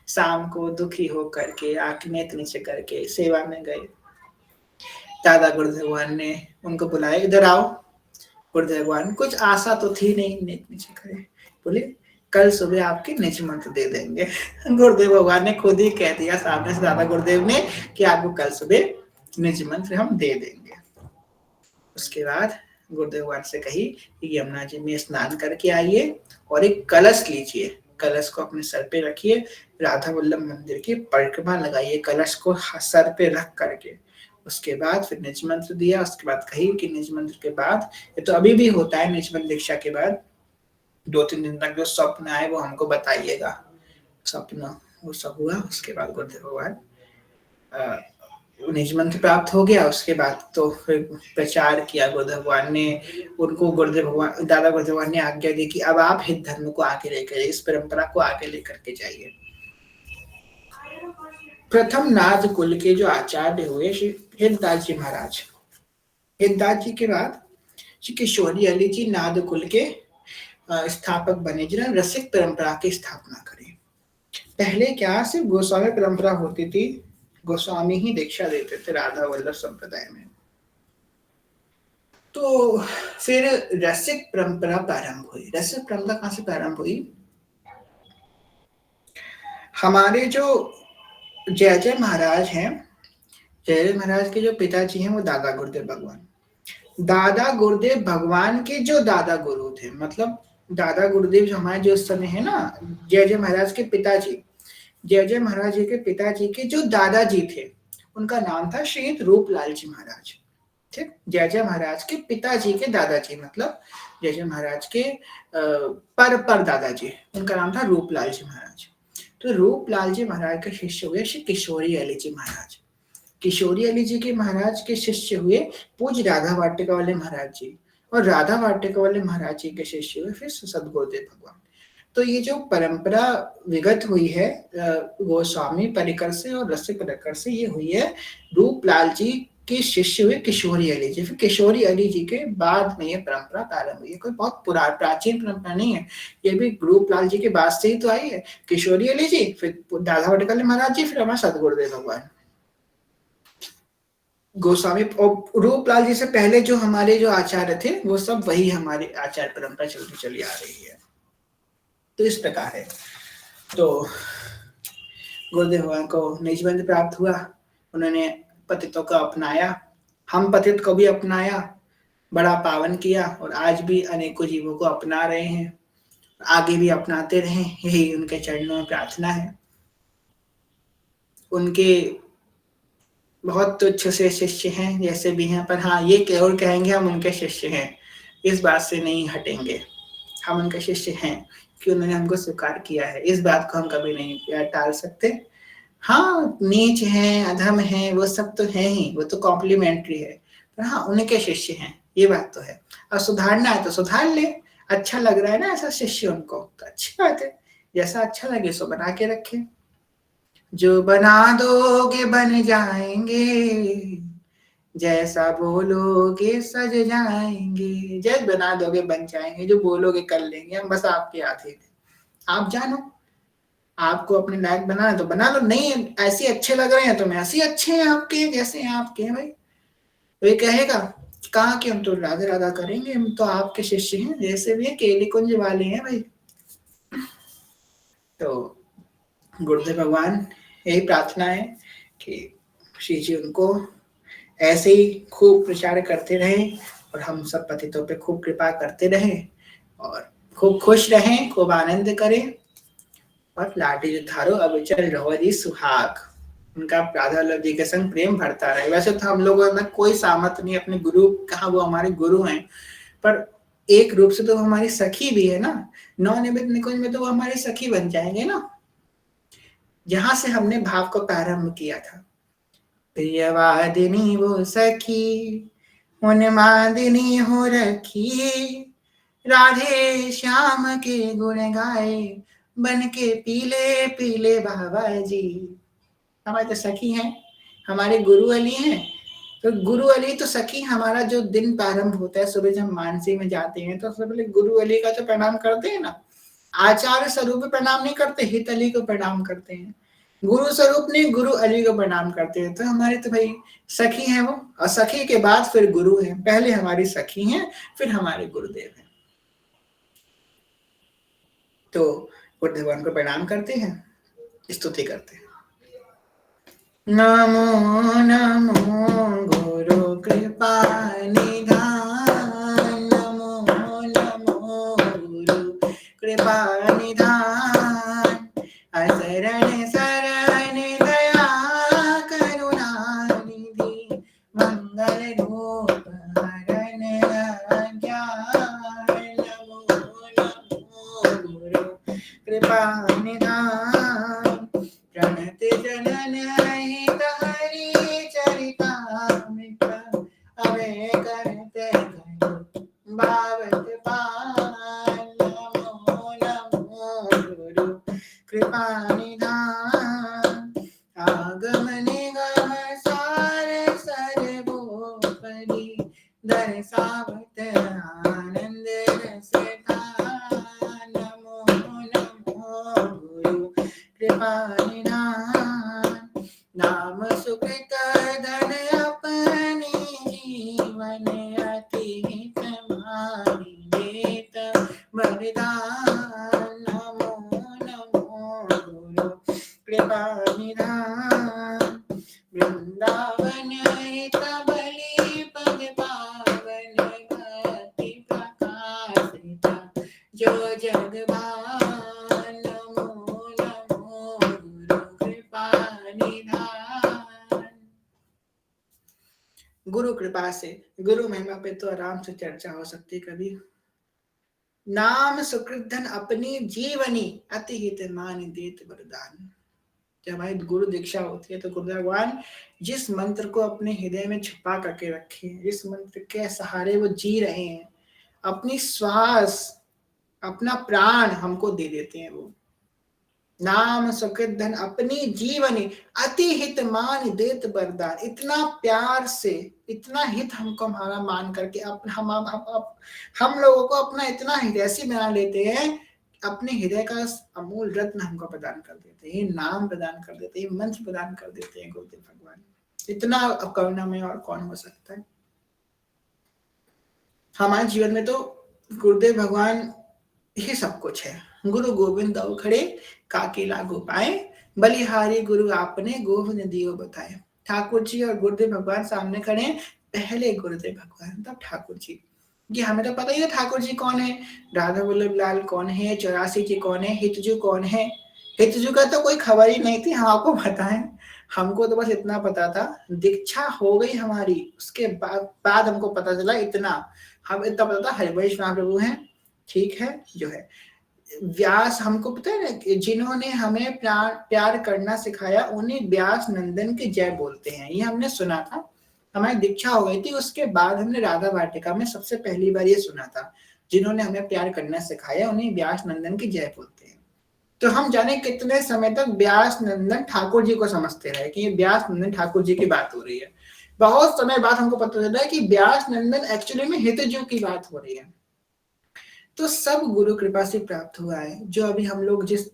शाम को दुखी होकर के आंख नेत्र नीचे करके सेवा में गए। दादा गुरुदेव भगवान ने उनको बुलाया, इधर आओ। गुरुदेव भगवान कुछ आशा तो थी नहीं, नेत्र नीचे करे, बोले कल सुबह आपके निज मंत्र दे देंगे। गुरुदेव भगवान ने खुद ही कह दिया सामने से दादा गुरुदेव ने कि आपको कल सुबह निज मंत्र हम दे देंगे। उसके बाद गुरुदेव भगवान से कही कि यमुना जी में स्नान करके आइए और एक कलश लीजिए, कलश को अपने सर पे रखिए, राधा वल्लभ मंदिर की परिक्रमा लगाइए कलश को सर पे रख करके। उसके बाद फिर निज मंत्र दिया। उसके बाद कही कि निज मंत्र के बाद, ये तो अभी भी होता है, निज मंत्र दीक्षा के बाद 2-3 दिन तक जो स्वप्न आए वो हमको बताइएगा। स्वप्न वो सब हुआ। उसके बाद गुरुदेव भगवान निज मंत्र प्राप्त हो गया। उसके बाद तो फिर प्रचार किया गुरुदेव भगवान ने। उनको गुरुदेव भगवान दादा गुरुदेव भगवान ने आज्ञा दी कि अब आप हित धर्म को आगे लेकर, इस परंपरा को आगे लेकर के जाइए। प्रथम नाद कुल के जो आचार्य हुए श्री हितदास जी महाराज। हितदास जी के बाद श्री किशोरी अली जी नाद कुल के स्थापक बने, जिन्होंने रसिक परंपरा की स्थापना करी। पहले क्या सिर्फ गोस्वामी परंपरा होती थी, गोस्वामी ही दीक्षा देते थे राधा वल्लभ संप्रदाय में। तो फिर रसिक परंपरा प्रारंभ हुई। रसिक परंपरा कहां से प्रारंभ हुई? हमारे जो जय जय महाराज हैं, जय जय महाराज के जो पिताजी हैं वो दादा गुरुदेव भगवान। दादा गुरुदेव भगवान के जो दादा गुरु थे, मतलब दादा गुरुदेव जो हमारे जो उस समय है ना, जय जय महाराज के पिताजी, जय जय महाराज जी के पिताजी के जो दादाजी थे उनका नाम था श्री रूपलाल जी महाराज। ठीक, जय जय महाराज के पिताजी के दादाजी मतलब जय जय महाराज के पर दादाजी, उनका नाम था रूपलाल जी महाराज। तो रूपलाल जी महाराज के शिष्य हुए श्री किशोरी अली जी महाराज। किशोरी अली जी के महाराज के शिष्य हुए पूज्य राधा वाटिका वाले महाराज जी, और राधा वाटिका वाले महाराज जी के शिष्य हुए फिर सदगुरुदेव भगवान। तो ये जो परंपरा विगत हुई है गोस्वामी परिकर से और रसिक परिकर से, ये हुई है रूपलाल जी के शिष्य हुए किशोरी अली जी। फिर किशोरी अली जी के बाद में ये परंपरा प्रारंभ हुई है। कोई बहुत प्राचीन परंपरा नहीं है, ये भी रूपलाल जी के बाद से ही तो आई है। किशोरी अली जी, फिर राधा वाटिका महाराज जी, फिर हमारे सदगुरुदेव भगवान। गोस्वामी और रूपलाल जी से पहले जो हमारे जो आचार्य थे वो सब वही हमारी आचार्य परंपरा चलती चली आ रही है। तो इस प्रकार है। तो गुरुदेव भगवान को निज मंत्र प्राप्त हुआ, उन्होंने पतितों को अपनाया, हम पतित को भी अपनाया, बड़ा पावन किया, और आज भी अनेकों जीवों को अपना रहे हैं, आगे भी अपनाते रहें, यही उनके चरणों में प्रार्थना है। उनके बहुत तुच्छ से शिष्य हैं, जैसे भी हैं, पर हाँ, ये जरूर कहेंगे हम उनके शिष्य हैं, इस बात से नहीं हटेंगे। हम उनके शिष्य हैं कि उन्होंने हमको स्वीकार किया है, इस बात को हम कभी नहीं टाल सकते। हाँ, नीच हैं, अधम हैं, वो सब तो है ही, वो तो कॉम्प्लीमेंट्री है, पर हाँ, उनके शिष्य हैं, ये बात तो है। और सुधारना है तो सुधार ले, अच्छा लग रहा है ना ऐसा शिष्य उनको, तो अच्छी बात है, जैसा अच्छा लगे सो बना के रखे। जो बना दोगे बन जाएंगे, जैसा बोलोगे सज जाएंगे। जैसे बना दोगे बन जाएंगे, जो बोलोगे कर लेंगे, हम बस आपके हाथ ही थे। आप जानो, आपको अपने लायक बनाना तो बना लो, नहीं ऐसे अच्छे लग रहे हैं तो मैं ऐसे अच्छे हैं आपके, जैसे हैं आपके हैं भाई। तो ये कहेगा कहा कि हम तो राधा राधा करेंगे, हम तो आपके शिष्य हैं, जैसे भी है, केली कुंज वाले हैं भाई। तो गुरुदेव भगवान यही प्रार्थना है कि श्री जी उनको ऐसे ही खूब प्रचार करते रहें और हम सब पतितों पे खूब कृपा करते रहें और खूब खुश रहें, खूब आनंद करें। और लाठी जो धारो अब चल रहो जी सुहाग, उनका राधा वल्लभ जी के संग प्रेम बढ़ता रहे। वैसे तो हम लोगों में कोई सामत नहीं अपने गुरु, कहा वो हमारे गुरु हैं, पर एक रूप से तो हमारी सखी भी है ना, नवनिमित निकुंज में तो वो हमारी सखी बन जाएंगे ना, जहां से हमने भाव को प्रारंभ किया था। प्रियवादिनी वो सखी उन्मादिनी हो रखी, राधे श्याम के गुण गाए बन के पीले पीले बाबा जी। हमारे तो सखी हैं, हमारे गुरु अली हैं, तो गुरु अली तो सखी। हमारा जो दिन प्रारंभ होता है सुबह जब मानसी में जाते हैं तो सबसे पहले गुरु अली का तो प्रणाम करते हैं ना, आचार्य स्वरूप प्रणाम नहीं करते, हित अली को प्रणाम करते हैं, गुरु स्वरूप नहीं गुरु अली को प्रणाम करते हैं। तो हमारे तो भाई सखी हैं वो, और सखी के बाद फिर गुरु हैं, पहले हमारी सखी हैं फिर हमारे गुरुदेव हैं। तो गुरुदेव भगवान को प्रणाम करते हैं, स्तुति करते हैं। नमो नमो गुरु कृपा निधान, नमो नमो गुरु कृपा निधान, असरण शरण दया करुणा निधि, मंगल रूप हरण ज्ञान, नमो नमो गुरु कृपा निधान, प्रणत जनन हित हरि चरितामृत, अभय करते भावत पान, नमो नमो गुरु कृपा निधान, आगम निगम सार सर्वोपरि, दर्शावत आनंद रस धान, नमो नमो गुरु कृपा निधान, नाम सुकृत धन अपने जीवन अति हित माहि देत वरदान, नमो नमो गुरु कृपा निधान, वृंदावन हित बलि पद पावन, भक्ति प्रकाशित जो जग भान, नमो नमो गुरु कृपा निधान। गुरु कृपा से, गुरु महिमा पे तो आराम से चर्चा हो सकती है कभी। नाम सुकृत धन अपनी जीवनी, अति हित मान देत वरदान। जब हमारी गुरु दीक्षा होती है तो गुरु भगवान जिस मंत्र को अपने हृदय में छुपा करके रखे हैं, जिस मंत्र के सहारे वो जी रहे हैं, अपनी श्वास अपना प्राण हमको दे देते हैं वो। नाम सुकृत धन अपनी जीवनी, अति हित मान देत वरदान। इतना प्यार से, इतना हित हमको हमारा मान करके हम लोगों को अपना इतना हृदयसी बना लेते हैं, अपने हृदय का अमूल रत्न हमको प्रदान कर देते हैं, नाम प्रदान कर देते हैं, मंत्र प्रदान कर देते हैं गुरुदेव भगवान। इतना करुणा में और कौन हो सकता है। हमारे जीवन में तो गुरुदेव भगवान ही सब कुछ है। गुरु गोविंद दो खड़े काके लागू पाए, बलिहारी गुरु आपने गोविंद दियो बताए। ठाकुर जी और गुरुदेव भगवान सामने खड़े, पहले गुरुदेव भगवान तब ठाकुर जी। ये हमें तो पता ही है ठाकुर जी कौन है, राधा वल्लभ लाल कौन है, 84 जी कौन है, हितजू कौन है, हितजू का तो कोई खबर ही नहीं थी, हम आपको बताएं, हमको तो बस इतना पता था, दीक्षा हो गई हमारी, उसके बाद हमको पता चला इतना, हम इतना पता था हरिवंश महाप्रभु हैं, ठीक है जो है। व्यास, हमको पता है ना जिन्होंने हमें प्यार करना सिखाया उन्हें व्यास नंदन की जय बोलते हैं, ये हमने सुना था, हमारी दीक्षा हो गई थी, उसके बाद हमने राधा वाटिका में सबसे पहली बार ये सुना था, जिन्होंने हमें प्यार करना सिखाया उन्हें व्यास नंदन की जय बोलते हैं। तो हम जाने कितने समय तक व्यास नंदन ठाकुर जी को समझते रहे कि ये व्यास नंदन ठाकुर जी की बात हो रही है। बहुत समय बाद हमको पता चला है कि व्यास नंदन एक्चुअली में हितजू की बात हो रही है। तो सब गुरु कृपा से प्राप्त हुआ है, जो अभी हम लोग जिस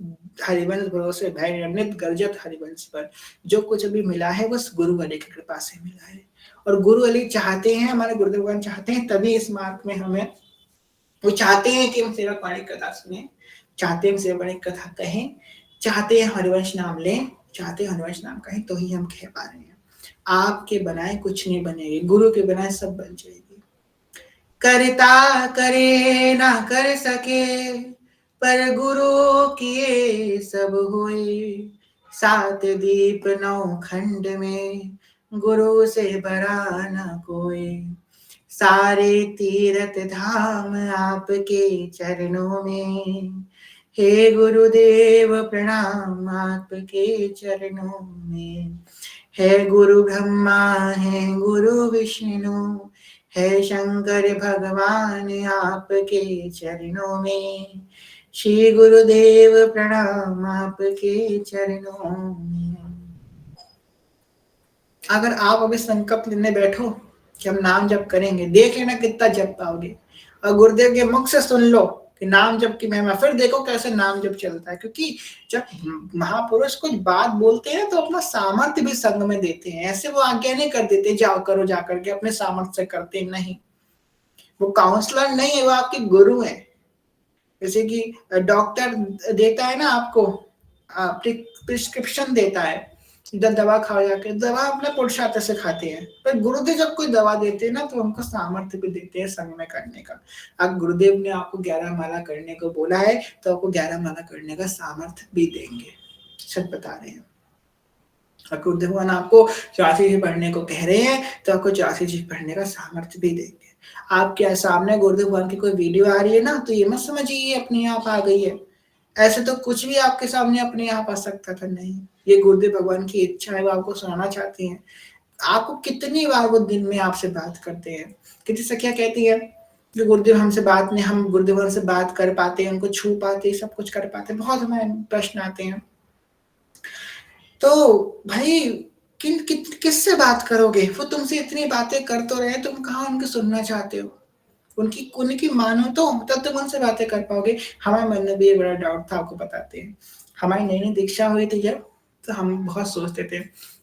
हरिवंश भरोसे भय गर्जत हरिवंश पर जो कुछ अभी मिला है बस गुरु अली की कृपा से मिला है। और गुरु अली चाहते हैं, हमारे गुरुदेव भगवान चाहते हैं, तभी इस मार्ग में हमें, वो चाहते हैं कि हम सेवक वाणी कथा सुने, चाहते हैं सेवक वाणी कथा कहें, चाहते हैं हरिवंश नाम लें, चाहते हैं हरिवंश नाम कहें, तो ही हम कह पा रहे हैं। आपके बनाए कुछ नहीं बनेगी, गुरु के बनाए सब बन जाएगी। करता करे ना कर सके, पर गुरु किए सब होए, सात दीप नौ खंड में, गुरु से बड़ा न कोई, सारे तीर्थ धाम आपके चरणों में, हे गुरुदेव प्रणाम आपके चरणों में, है गुरु ब्रह्मा है गुरु विष्णु, है शंकर भगवान आपके चरणों में, श्री गुरुदेव प्रणाम आपके चरणों में। अगर आप अभी संकल्प लेने बैठो कि हम नाम जप करेंगे, देख लेना कितना जप पाओगे, और गुरुदेव के मुख से सुन लो कि नाम जप की महिमा, फिर देखो कैसे नाम जप चलता है। क्योंकि जब महापुरुष कुछ बात बोलते हैं तो अपना सामर्थ्य भी संग में देते हैं, ऐसे वो आज्ञा नहीं कर देते जाओ करो जाकर के, अपने सामर्थ्य से करते नहीं। वो काउंसलर नहीं है, वो आपके गुरु है। जैसे कि डॉक्टर देता है ना आपको प्रिस्क्रिप्शन देता है, दवा खाओ जाके, दवा अपने पुरुषार्थ से खाते हैं, पर गुरुदेव जब कोई दवा देते हैं ना तो हमको सामर्थ्य भी देते हैं संग में करने का। अब गुरुदेव ने आपको 11 माला करने को बोला है तो आपको 11 माला करने का सामर्थ्य भी देंगे, सच बता रहे हैं। और गुरुदेव भगवान आपको 84 जी पढ़ने को कह रहे हैं तो आपको 84 जी पढ़ने का सामर्थ्य भी देंगे। आपके सामने गुरुदेव भगवान की कोई वीडियो आ रही है ना तो ये मत समझिए ये अपने आप आ गई है, ऐसे तो कुछ भी आपके सामने अपने आप आ सकता था, नहीं, ये गुरुदेव भगवान की इच्छा है, वो आपको सुनाना चाहते हैं। आपको कितनी बार वो दिन में आपसे बात करते हैं, कितनी सखिया कहती है कि गुरुदेव हमसे बात नहीं, हम गुरुदेव हमसे बात कर पाते हैं, उनको छू पाते, सब कुछ कर पाते, बहुत हमें प्रश्न आते हैं। तो भाई किससे बात करोगे, वो तुमसे इतनी बातें कर तो रहे, तुम कहाँ उनकी सुनना चाहते हो, उनकी मानो तो तब तुम उनसे बातें कर पाओगे। हमारे मन में भी एक बड़ा डाउट था, आपको बताते हैं। हमारी नई नई दीक्षा हुई थी जब, तो हम बहुत सोचते थे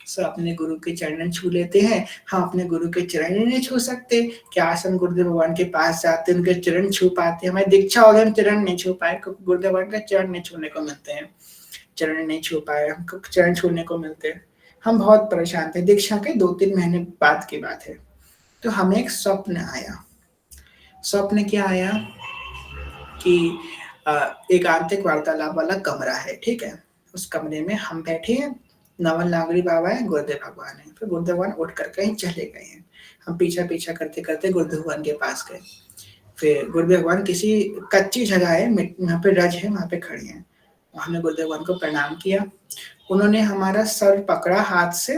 सब अपने गुरु के चरण छू लेते हैं, हम अपने गुरु के चरण ही नहीं छू सकते, क्या हम गुरुदेव भगवान के पास जाते उनके चरण छू पाते, हमारी दीक्षा हो गई हम चरण नहीं छू पाए, गुरुदेव भगवान के चरण नहीं छूने को मिलते हैं, चरण नहीं छू पाए, हमको चरण छूने को मिलते हैं, हम बहुत परेशान थे। दीक्षा के 2-3 महीने बाद की बात है, तो हमें एक स्वप्न आया। स्वप्न क्या आया कि एक आंतरिक वार्तालाप वाला कमरा है, ठीक है, उस कमरे में हम बैठे हैं, नवल नागरी बाबा है, गुरुदेव भगवान है, फिर गुरुदेव भगवान उठ कर कहीं चले गए हैं, हम पीछा पीछा करते करते गुरुदेव भगवान के पास गए, फिर गुरुदेव भगवान किसी कच्ची जगह है, वहाँ पे रज है, वहाँ पे खड़े हैं, हमने गुरुदेव भगवान को प्रणाम किया, उन्होंने हमारा सर पकड़ा हाथ से,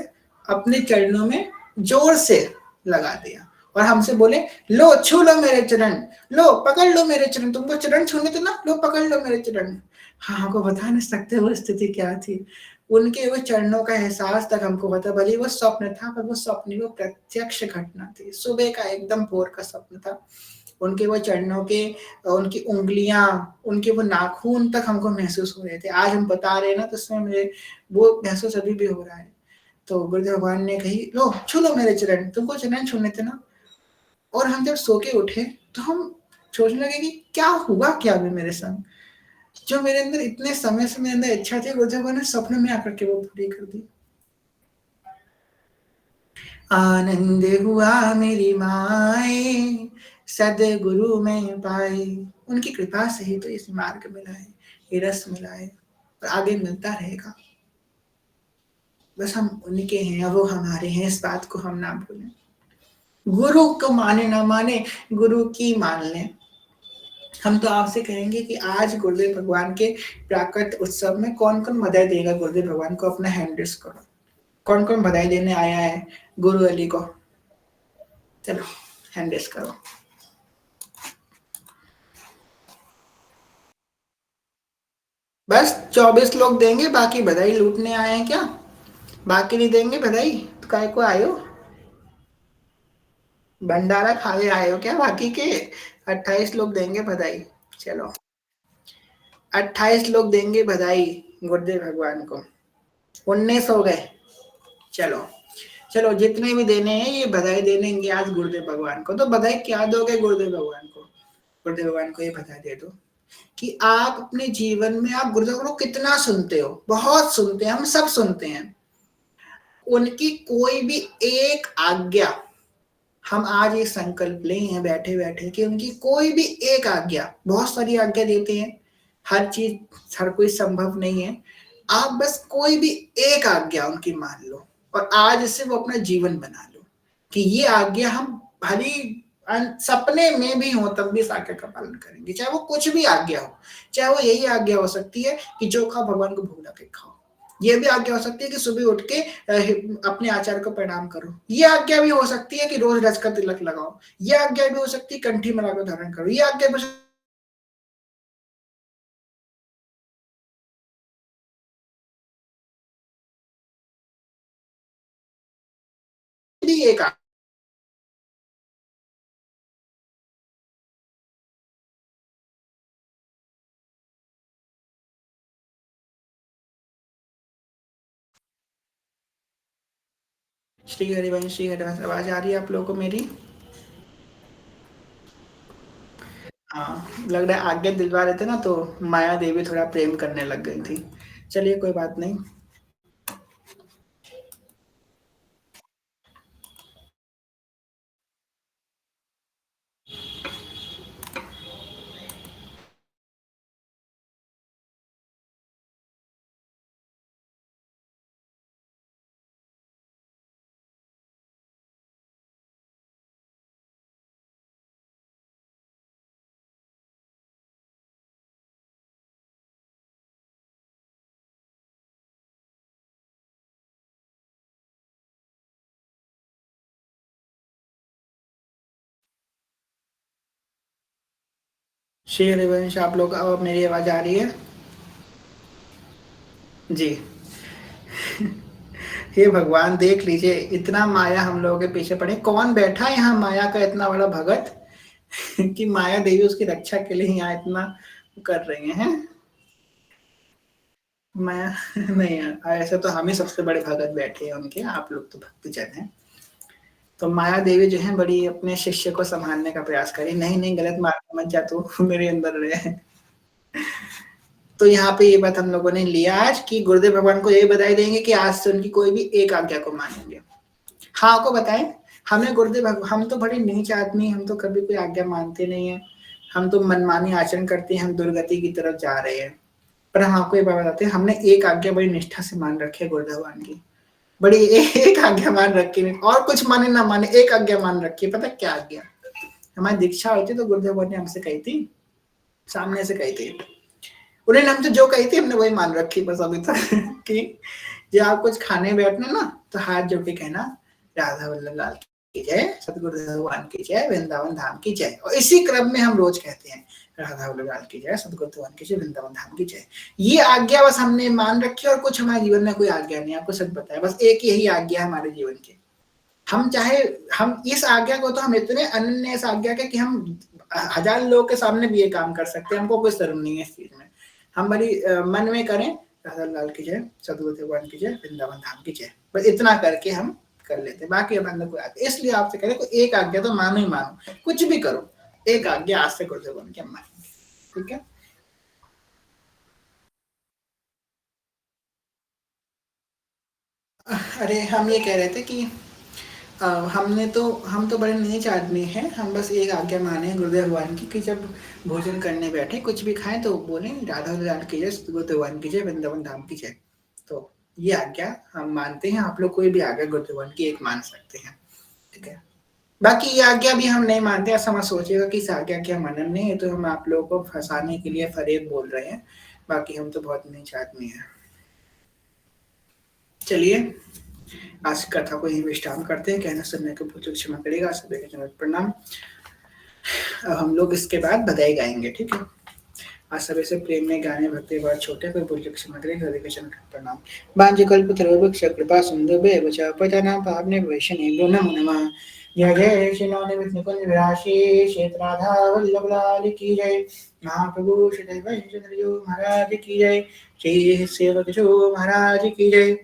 अपने चरणों में जोर से लगा दिया और हमसे बोले लो छू लो मेरे चरण, लो पकड़ लो मेरे चरण, तुमको चरण छूने थे ना, लो पकड़ लो मेरे चरण। हाँ, हमको बता नहीं सकते वो स्थिति क्या थी, उनके वो चरणों का एहसास तक हमको पता, भले वो स्वप्न था पर वो स्वप्न वो प्रत्यक्ष घटना थी, सुबह का एकदम भोर का स्वप्न था। उनके वो चरणों के, उनकी उंगलियां, उनके वो नाखून तक हमको महसूस हो रहे थे। आज हम बता रहे हैं ना तो उसमें मुझे वो महसूस अभी भी हो रहा है। तो गुरुदेव भगवान ने कही लो छू लो मेरे चरण, तुमको चरण छूने थे ना। और हम जब सो के उठे तो हम सोचने लगे कि क्या हुआ क्या भी मेरे संग, जो मेरे अंदर इतने समय से मेरे अंदर इच्छा थी, गुरुदेव भगवान ने सपने में आकर के वो पूरी कर दी। आनंद हुआ मेरी माए सदगुरु में पाए, उनकी कृपा से ही तो इस मार्ग मिला है, ये रस मिला है। और आगे मिलता रहेगा। बस हम उनके हैं, वो हमारे हैं, इस बात को हम ना भूलें। गुरु को माने ना माने, गुरु की मान लें। हम तो आपसे कहेंगे कि आज गुरुदेव भगवान के प्राकट उत्सव में कौन-कौन बधाई देगा गुरुदेव भगवान को, अपना हैंड रेज़ करो। कौन-कौन बधाई देने आया है गुरु अली को? चलो हैंड रेज़ करो। बस 24 लोग देंगे, बाकी बधाई लूटने आए हैं क्या? बाकी नहीं देंगे बधाई? तो काहे को आए हो? भंडारा खाने आए हो क्या बाकी के? 28 लोग देंगे बधाई। चलो 28 लोग देंगे बधाई गुरुदेव भगवान को। 19 हो गए। चलो चलो जितने भी देने हैं ये बधाई देंगे आज गुरुदेव भगवान को। तो बधाई क्या दोगे गुरुदेव भगवान को? गुरुदेव भगवान को ये बधाई दे दो कि आप अपने जीवन में आप गुरुदेव को कितना सुनते हो, बहुत सुनते हैं, हम सब सुनते हैं। उनकी कोई भी एक आज्ञा, हम आज ये संकल्प ले हैं बैठे बैठे कि उनकी कोई भी एक आज्ञा, बहुत सारी आज्ञा देते हैं, हर चीज हर कोई संभव नहीं है। आप बस कोई भी एक आज्ञा उनकी मान लो और आज से वो अपना जीवन बना लो कि ये आज्ञा हम भली सपने में भी हो तब भी इस आज्ञा का पालन करेंगे, चाहे वो कुछ भी आज्ञा हो। चाहे वो यही आज्ञा हो सकती है कि जो खाओ भगवान को भोग लगा के खाओ। ये भी आज्ञा हो सकती है कि सुबह उठ के अपने आचार्य को प्रणाम करो। ये आज्ञा भी हो सकती है कि रोज रज का तिलक लगाओ। ये आज्ञा भी हो सकती है कंठी में लगाकर धारण करो। ये आज्ञा भी एक श्री हरिवंश श्री हरिवंश आवाज आ रही है आप लोगों को मेरी? हाँ लग रहा है आज्ञा दिलवा रहे थे ना तो माया देवी थोड़ा प्रेम करने लग गई थी। चलिए कोई बात नहीं। श्री हरिवंश आप लोग अब मेरी आवाज आ रही है? जी। हे भगवान देख लीजिए इतना माया हम लोगों के पीछे पड़े, कौन बैठा है यहाँ माया का इतना बड़ा भगत कि माया देवी उसकी रक्षा के लिए यहाँ इतना कर रही हैं। मैं नहीं यार ऐसे तो हम ही सबसे बड़े भगत बैठे हैं उनके, आप लोग तो भक्तजन हैं। तो माया देवी जो है बड़ी अपने शिष्य को संभालने का प्रयास करी, नहीं नहीं गलत मार्ग में मत जा तू मेरे अंदर रहे। तो यहाँ पे ये बात हम लोगों ने लिया आज कि गुरुदेव भगवान को ये बधाई देंगे कि आज से उनकी कोई भी एक आज्ञा को मानेंगे। हाँ को बताएं, हमें गुरुदेव हम तो बड़े नीच आदमी, हम तो कभी कोई आज्ञा मानते नहीं है, हम तो मनमानी आचरण करते हैं, हम दुर्गति की तरफ जा रहे हैं। पर हम आपको ये बात बताते हैं, हमने एक आज्ञा बड़ी निष्ठा से मान रखी है गुरुदेव भगवान की। बड़ी एक आज्ञा मान रखी है, और कुछ माने ना माने एक आज्ञा मान रखी है। पता क्या आज्ञा? हमारी दीक्षा हुई थी तो गुरुदेव भगवान ने हमसे कही थी, सामने से कही थी, उन्होंने हमसे जो कही थी हमने वही मान रखी बस अभी तक कि जब आप कुछ खाने बैठना ना तो हाथ जोड़ के कहना राधा वल्लभ लाल की जय, सतगुरु भगवान की जय, वृंदावन धाम की जय। और इसी क्रम में हम रोज कहते हैं राधा वल्लभ लाल की जय, सतगुरु भगवान की जय, वृंदावन धाम की जय। ये आज्ञा बस हमने मान रखी और कुछ हमारे जीवन में कोई आज्ञा नहीं, आपको सच बताया बस एक यही आज्ञा है हमारे जीवन की। हम चाहे हम इस आज्ञा को तो हम इतने अनन्य इस आज्ञा के कि हम हजार लोगों के सामने भी ये काम कर सकते हैं, हमको कोई शर्म नहीं है इस चीज में। हम बड़ी मन में करें राधा लाल की जय, सदगुरु भगवान की जय, वृंदावन धाम की जय, बस इतना करके हम कर लेते, बाकी अब अंदर कोई आज्ञा। इसलिए आपसे कह रहे कोई एक आज्ञा तो मानो ही मानो, कुछ भी करो एक आज्ञा आज से गुरुदेव भगवान की हम मानेंगे। ठीक है। अरे हम ये कह रहे थे कि हम तो बड़े नीच आदमी हैं, हम बस एक आज्ञा माने गुरुदेव भगवान की कि जब भोजन करने बैठे कुछ भी खाएं तो बोले राधा लाल की जय, गुरुदेव भगवान की जय, वृंदावन धाम की जय। तो ये आज्ञा हम मानते हैं, आप लोग कोई भी आज्ञा गुरुदेव भगवान की एक मान सकते हैं, ठीक है। बाकी ये आज्ञा भी हम नहीं मानते, ऐसा मत सोचिएगा कि इस आज्ञा के हम मनन नहीं है, तो हम आप लोगों को फंसाने के लिए फरेब बोल रहे हैं, बाकी हम तो बहुत नीच आदमी हैं। चलिए आज कथा को यही विश्राम करते हैं, कहना सुनने को बहुत क्षमा करेगा, सभी के चरण प्रणाम। अब हम लोग इसके बाद बधाई गाएंगे, ठीक है। आज सभी से प्रेम में गाने भक्ति बहुत छोटे, कोई भूल क्षमा करेगा, सभी के चरण प्रणाम। बांझ कल्पतरुभ्यश्च कृपा सिन्धुभ्येव च पतितानां पावनेभ्यो वैष्णवेभ्यो नमो नमः। जय जय श्री नवनिधि निकुंज विलासी श्री राधा वल्लभ लाल की जय। महाप्रभु श्री देवचंद्र जी महाराज की जय। श्री सेवक जो महाराज की जय।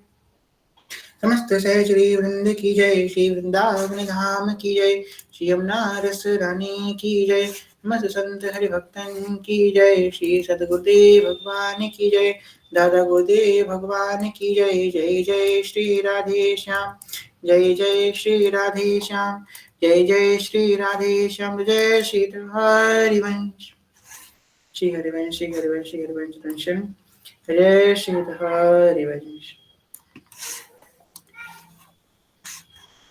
समस्त सहचरी वृंद की जय। श्री वृंदावन धाम की जय। श्री यमुना रस रानी की जय। समस्त संत हरिभक्तन की जय। श्री सद्गुरुदेव भगवान की जय। दादा गुरुदेव भगवान की जय। जय जय श्री राधे श्याम, जय जय श्री राधे श्याम, जय जय श्री राधे श्याम, जय श्री हरिवंश, श्री हरिवंश, श्री हरिवंश, श्री हरिवंश दर्शन, जय श्री हरिवंश।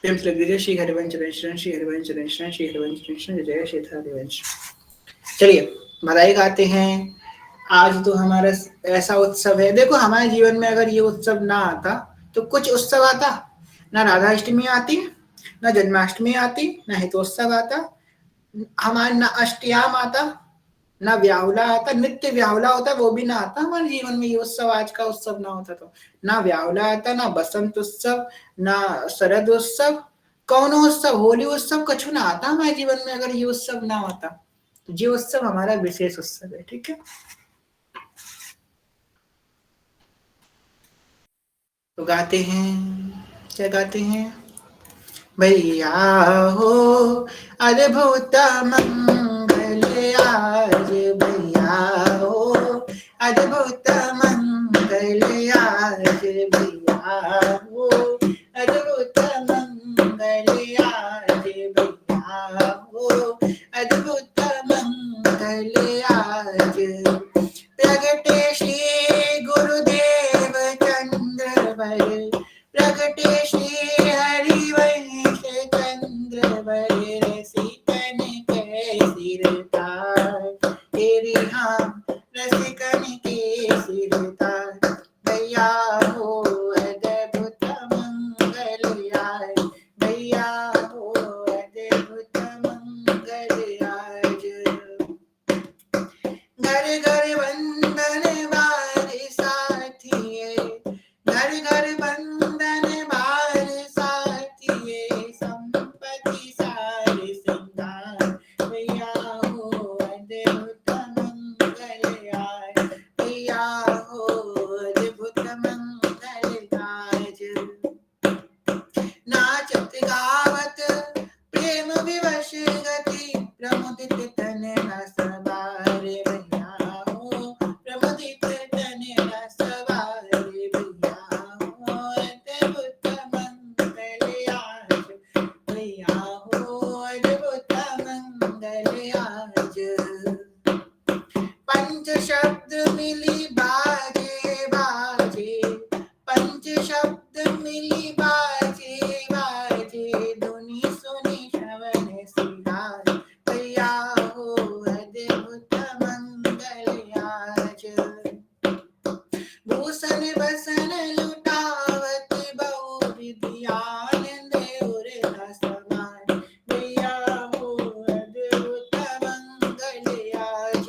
प्रेम से लग दीजिए श्री हरिवंश दर्शन, श्री हरिवंश दर्शन, श्री हरिवंश दर्शन, जय श्री हरिवंश। चलिए बधाई गाते हैं। आज तो हमारा ऐसा उत्सव है, देखो हमारे जीवन में अगर ये उत्सव ना आता तो कुछ उत्सव आता, ना राधाष्टमी आती, ना जन्माष्टमी आती, ना हितोत्सव आता, हमारे ना अष्टयाम आता, ना व्याहुला आता, नित्य व्याहुला होता वो भी ना आता हमारे जीवन में, ये उत्सव आज का उत्सव ना होता तो। ना व्याहुला आता, ना बसंत उत्सव, ना शरद उत्सव, कौन उत्सव, होली उत्सव कुछ ना आता हमारे जीवन में अगर ये उत्सव ना होता। तो ये उत्सव हमारा विशेष उत्सव है, ठीक है। तो गाते हैं, क्या गाते हैं, भैया हो अद्भुत मंगल आज, भैया हो अद्भुत मंगल आज, भैया हो अद्भुत मंगल आज, भैया हो अद्भुत मंगल आज। प्रगटे श्री गुरुदेव चंद्रवर, प्रगटे श्री हरिवंश चंद्रवर, रसिकन के सिरतार, तेरी हम रसिकन के सिरतार, भैया हो अद्भुत मंगल आज, भैया हो अद्भुत मंगल आज। घर घर बंधन बार साथिये, घर घर बंधन बार साथिये, संपत्ति सारे सिंगार, भैया हो अद्भुत मंगल आज, भैया हो अद्भुत मंगल आज। नाचत गावत प्रेम विवश गति, प्रमुदित तन रस बारे, भैया हो प्रमुदित तन रस बारे, भैया हो अद्भुत मंगल आज, भैया हो अद्भुत मंगल आज। पंच शब्द मिली बाजे बाजे, पंच शब्द मिली बाजे बाजे, धुनि सुनि श्रवण सिधार, भैया हो अद्भुत मंगल आज। भूषण बसन लुटावत बहुविधि आनंद उर समान, भैया हो अद्भुत मंगल आज।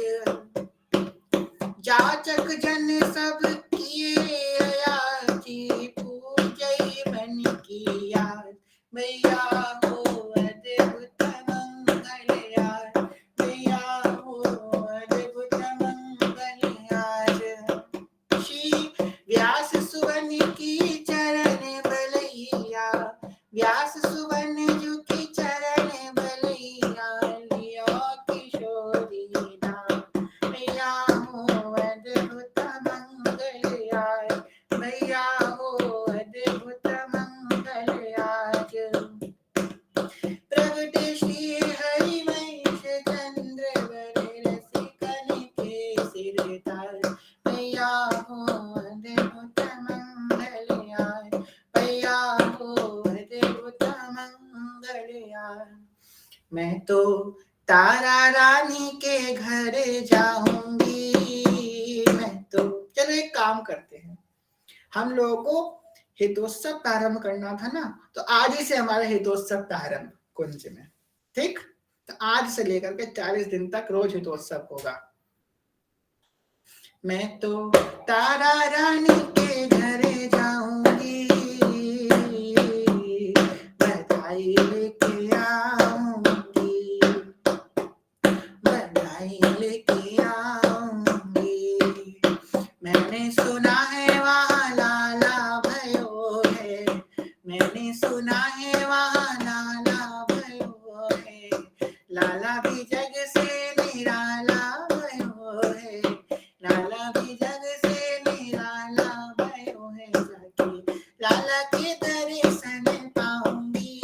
जाचक जन सब किए अयाची, पूजई मन की याद, भैया हो अद्भुत मंगल आज, भैया हो अद्भुत मंगल आज। श्री व्यास मैं तो तारा रानी के घर जाऊंगी, मैं तो। चलो एक काम करते हैं, हम लोगों को हितोत्सव प्रारंभ करना था ना, तो आज ही से हमारा हितोत्सव प्रारंभ कुंज में, ठीक। तो आज से लेकर के 40 दिन तक रोज हितोत्सव होगा। मैं तो तारा रानी के घर जाऊंगी, बधाई लेके आऊंगी, बधाई लेके आऊंगी। मैंने सुना है वहाँ लाला भयो है, मैंने सुना है वहाँ लाला भयो है, लाला भी जग से निराला भयो है, लाला भी जग से निराला भयो है, जाके लाला के दर्शन पाऊंगी,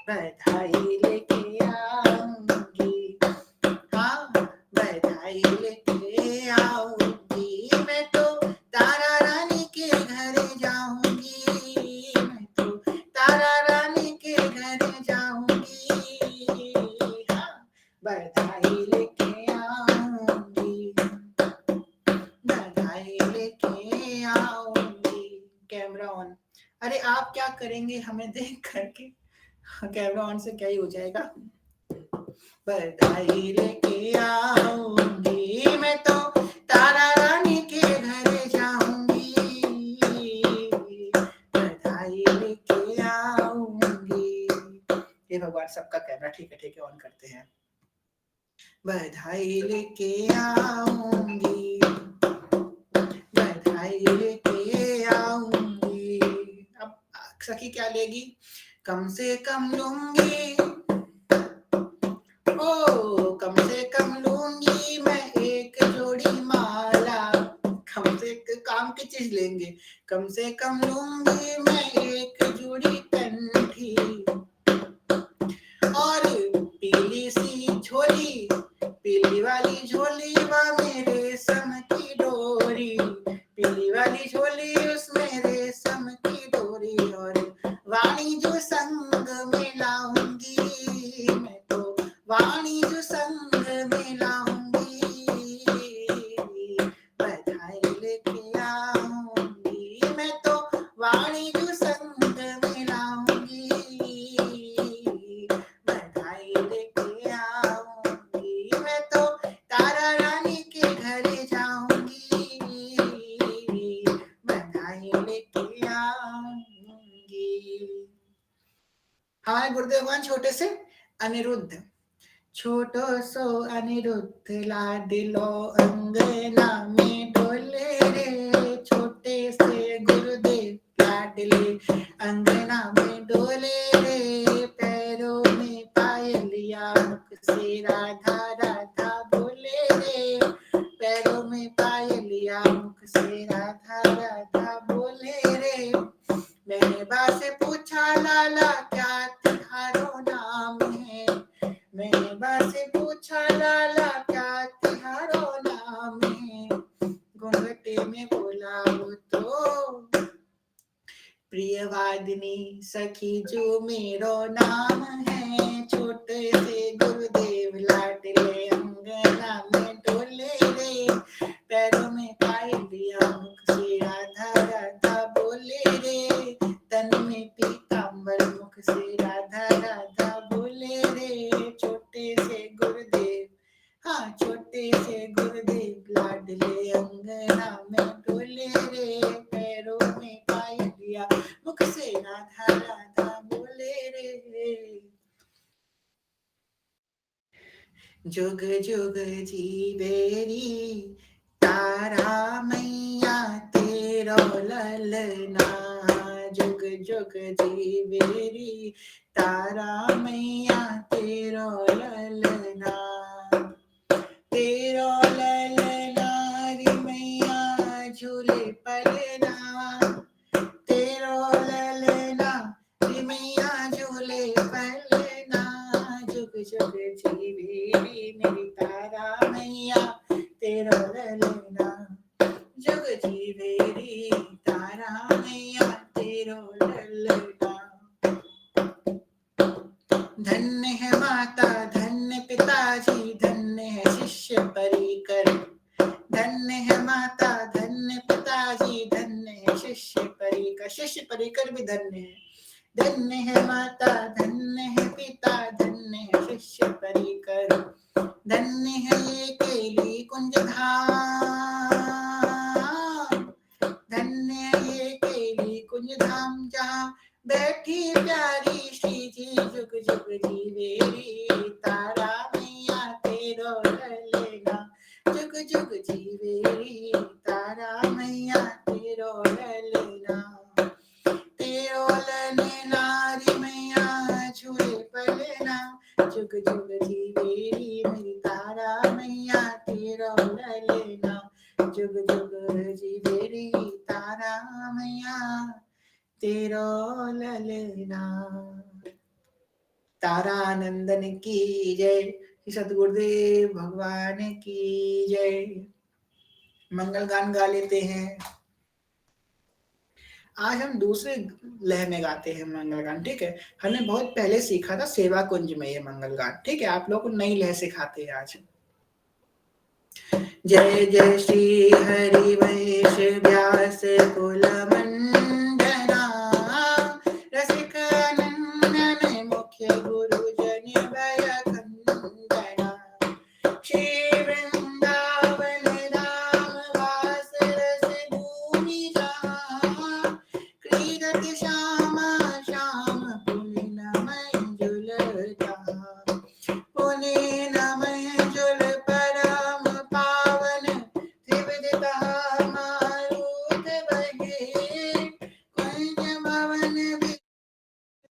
बधाई लेके आऊंगी, हाँ बधाई लेके आऊंगी। मैं तो तारा रानी के घर जाऊंगी, मैं तो तारा रानी के घर जाऊंगी, हाँ बधाई लेके आऊंगी, बधाई लेके आऊंगी। Camera on. अरे आप क्या करेंगे हमें देख करके, कैमरा ऑन से क्या ही हो जाएगा। बधाई लेके आऊंगी, मैं तो तारा रानी के घर जाऊंगी, बधाई लेके आऊंगी। ये भगवान सबका कैमरा ठीक है ऑन करते हैं। बधाई लेके आऊंगी, बधाई लेके आऊंगी। अब सखी क्या लेगी, कम से कम लूंगी, ओ कम से कम लूंगी मैं एक जोड़ी माला, कम से काम की चीज लेंगे, कम से कम लूंगी मैं एक जोड़ी कंठी, और पीली सी झोली, पीली वाली झोली में रेशम की डोरी, पीली वाली झोली उसमें रेशम की डोरी, और वाणी जो संग में लाऊंगी, मैं तो वाणी जो संग में लाऊंगी, बधाई लेके आऊंगी, मैं तो वाणी जो संग में लाऊंगी, बधाई लेके आऊंगी, मैं तो तारा रानी के घर जाऊंगी, बधाई लेके आऊंगी। हमारे गुरुदेव भगवान छोटे से अनिरुद्ध, छोटो सो अनिरुद्ध लाडिलो अंगना में डोले रे, छोटे से गुरुदेव लाडले अंगना में डोले रे, पैरों में पायलिया मुख से राधा राधा बोले रे, पैरों में पायलिया मुख से राधा राधा बोले रे। मैंने बा से पूछा लाला क्या तुम्हारो नाम है, मैंने बा से पूछा लाला क्या तुम्हारो नाम है, घूंघटे में बोला वो तो प्रियवादिनी सखी जो मेरो नाम है, छोटे से गुरुदेव लाडले अंगना में डोले रे, पैरों में पायलिया मुख से राधा राधा बोले रे, तन में पीतांबर मुख से राधा राधा बोले रे, छोटे से गुरुदेव, हाँ छोटे से गुरुदेव लाडले अंगना में डोले रे, पैरों में पायलिया मुख से राधा राधा बोले रे। जुग जुग जीवेरी तारा मैया तेरो ललना, जुग जुग जीवेरी तारा मैया तेरो ललना, तेरो ललना री मैया झूले पलना, तेरो ललना री मैया झूले पलना, जुग जुग जीवेरी मेरी तारा मैया तेरो ललना, जुग जीवेरी तारा मैया तेरो ललना। माता धन्य पिताजी धन्य है शिष्य परिकर, शिष्य परिकर भी धन्य है। धन्य है माता धन्य है पिता धन्य है शिष्य परिकर, धन्य है ये केली कुंज धाम, धन्य है ये केली कुंज धाम जहाँ बैठी प्यारी श्री जी जुग जुग जीवेरी, तारा मैया तेरो ललेना जुग जुग जीवेरी, तारा मैया तेरो ललेना, तेरो ललेना री मैया छुए पलेना, जुग जुग जीवेरी मेरी तारा मैया तेरो ललेना, जुग जुग जीवेरी तारा मैया तेरो ललना। तारानंदन की जय, सतगुरुदेव भगवान की जय। मंगल गान गा लेते हैं। आज हम दूसरे लय में गाते हैं मंगल गान, ठीक है। हमने बहुत पहले सीखा था सेवा कुंज में ये मंगल गान, ठीक है। आप लोग को नई लय सिखाते हैं आज। जय जय श्री हरि वैश व्यास कुल मंडना, रसिक नंदन मुख्य गुरु जन भय खंडना, श्री वृंदावन धाम वास रस भूमि जहाँ, क्रीडत श्यामा श्याम पुलिन मंजुल जहाँ, पुलिन मंजुल परम पावन त्रिविध मारुत बहे, कुंज भवन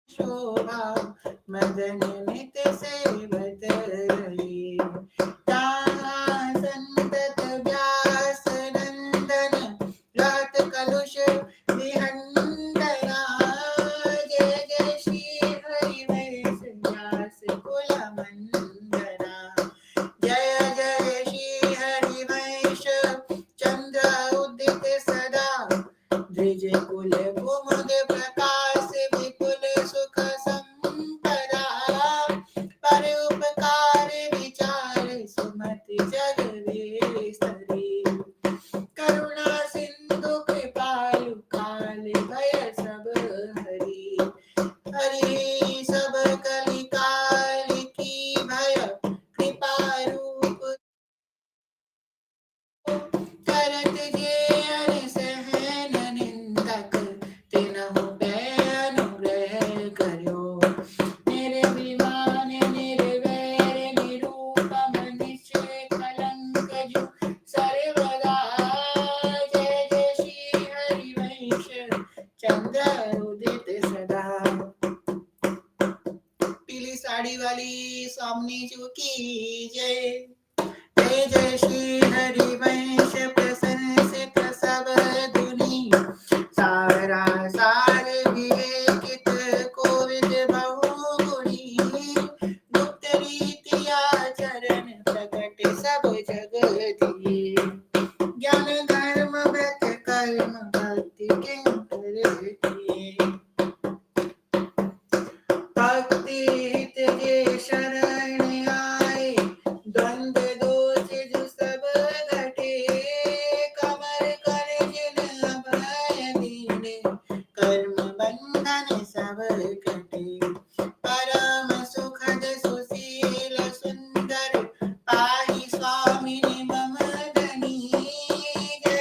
शोभा मदन नित सेवत रहे, ताहाँ संतत व्यास नंदन रात कलुष विहंगना, जय जय श्री हरि वैस व्यास कुल मंदना, जय जय श्री हरि वैश चंद्र उदित सदा, द्विज कुल कुमुद प्रकाश विपुल सुख संपदा, पर उपकार विचार सुमति जगदीश्वरी, करुणा सिंधु कृपालु काल भय सब हरि, हरि सब कलि काल की भय कृपा रूप, करत जे अर सहन निंदक, तिनहु पे अनुग्रह कर्यो, निर्विमान निर्वैर निरूपम निश्चय कलंक जु सर्वदा, जय जय श्री हरि वैश चंद्र उदित सदा। पीली साड़ी वाली सामने जो की जय, जय जय श्री हरि वैश प्रशंसित सब धुनि, सारा सार विवेकित कोविद बहुगुणी, गुप्त रीति आचरण प्रकट सब जग दिए, ज्ञान धर्म व्रत कर्म भक्ति किंकर किए, भक्ति हित जे शरण आए, द्वंद दोष जो सब घटे, कमर कर जिन अभय दीने, कर्म बंधन सब कटे, परम सुखद सुशील सुंदर पाहि स्वामिनि मम धनी, जय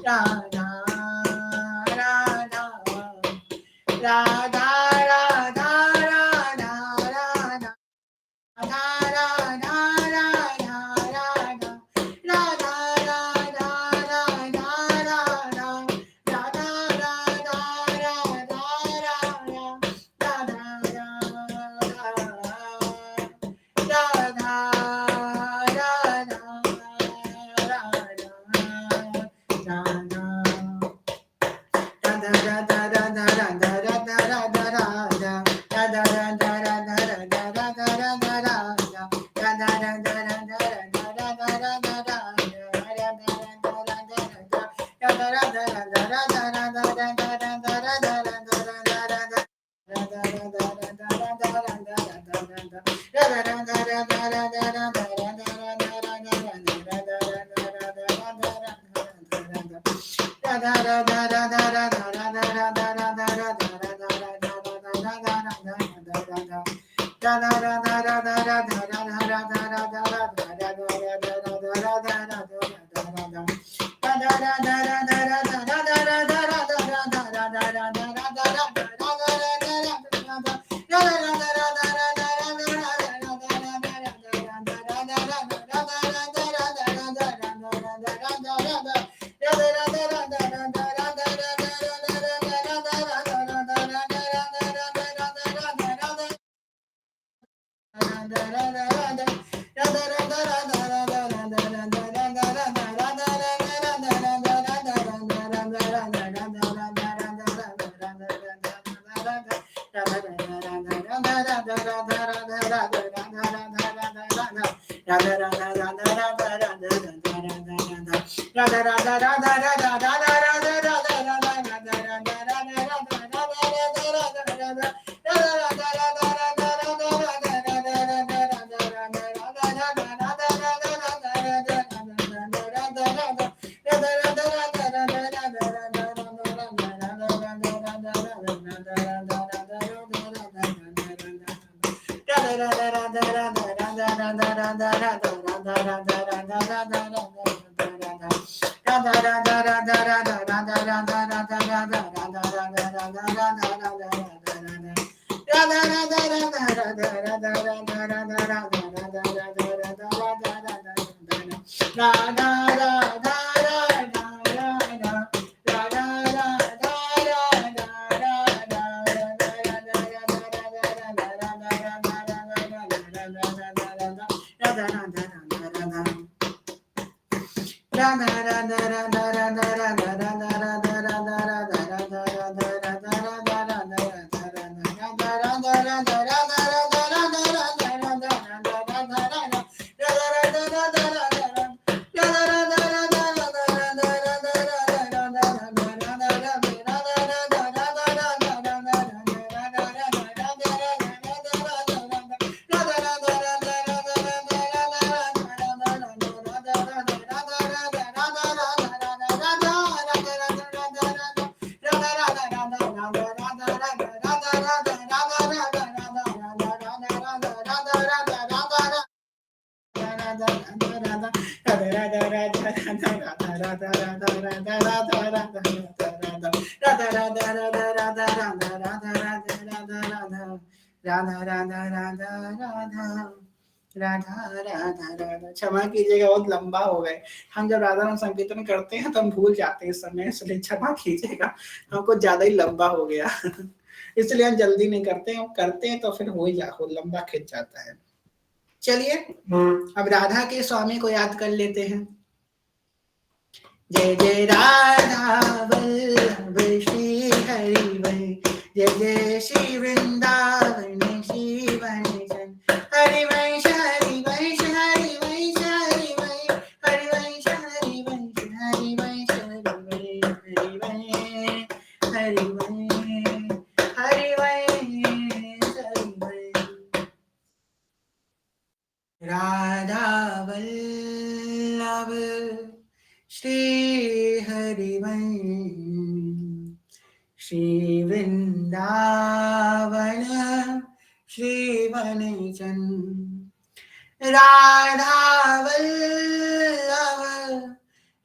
राधा राधा राधा राधा राधा राधा क्षमा कीजिएगा, बहुत लंबा हो गए। हम जब राधा नाम संकीर्तन करते हैं तो हम भूल जाते हैं इस समय, इसलिए क्षमा कीजिएगा, हमको ज्यादा ही लंबा हो गया इसलिए हम जल्दी नहीं करते, हम करते हैं तो फिर हो लंबा खिंच जाता है। चलिए अब राधा के स्वामी को याद कर लेते हैं। जय जय राधा वल्लभ श्री हरि वै, जय जय श्री वृंदावन श्री वैष्णव हरि वैश हरि वैश हरि वैश हरि वै, हरि वैश हरि वैश हरि वैश हरि वै, हरि वै हरि वैश हरि वै। राधा वल्लभ श्री हरि वै, श्री वृंदावन श्री वनचन, राधा वल्लभ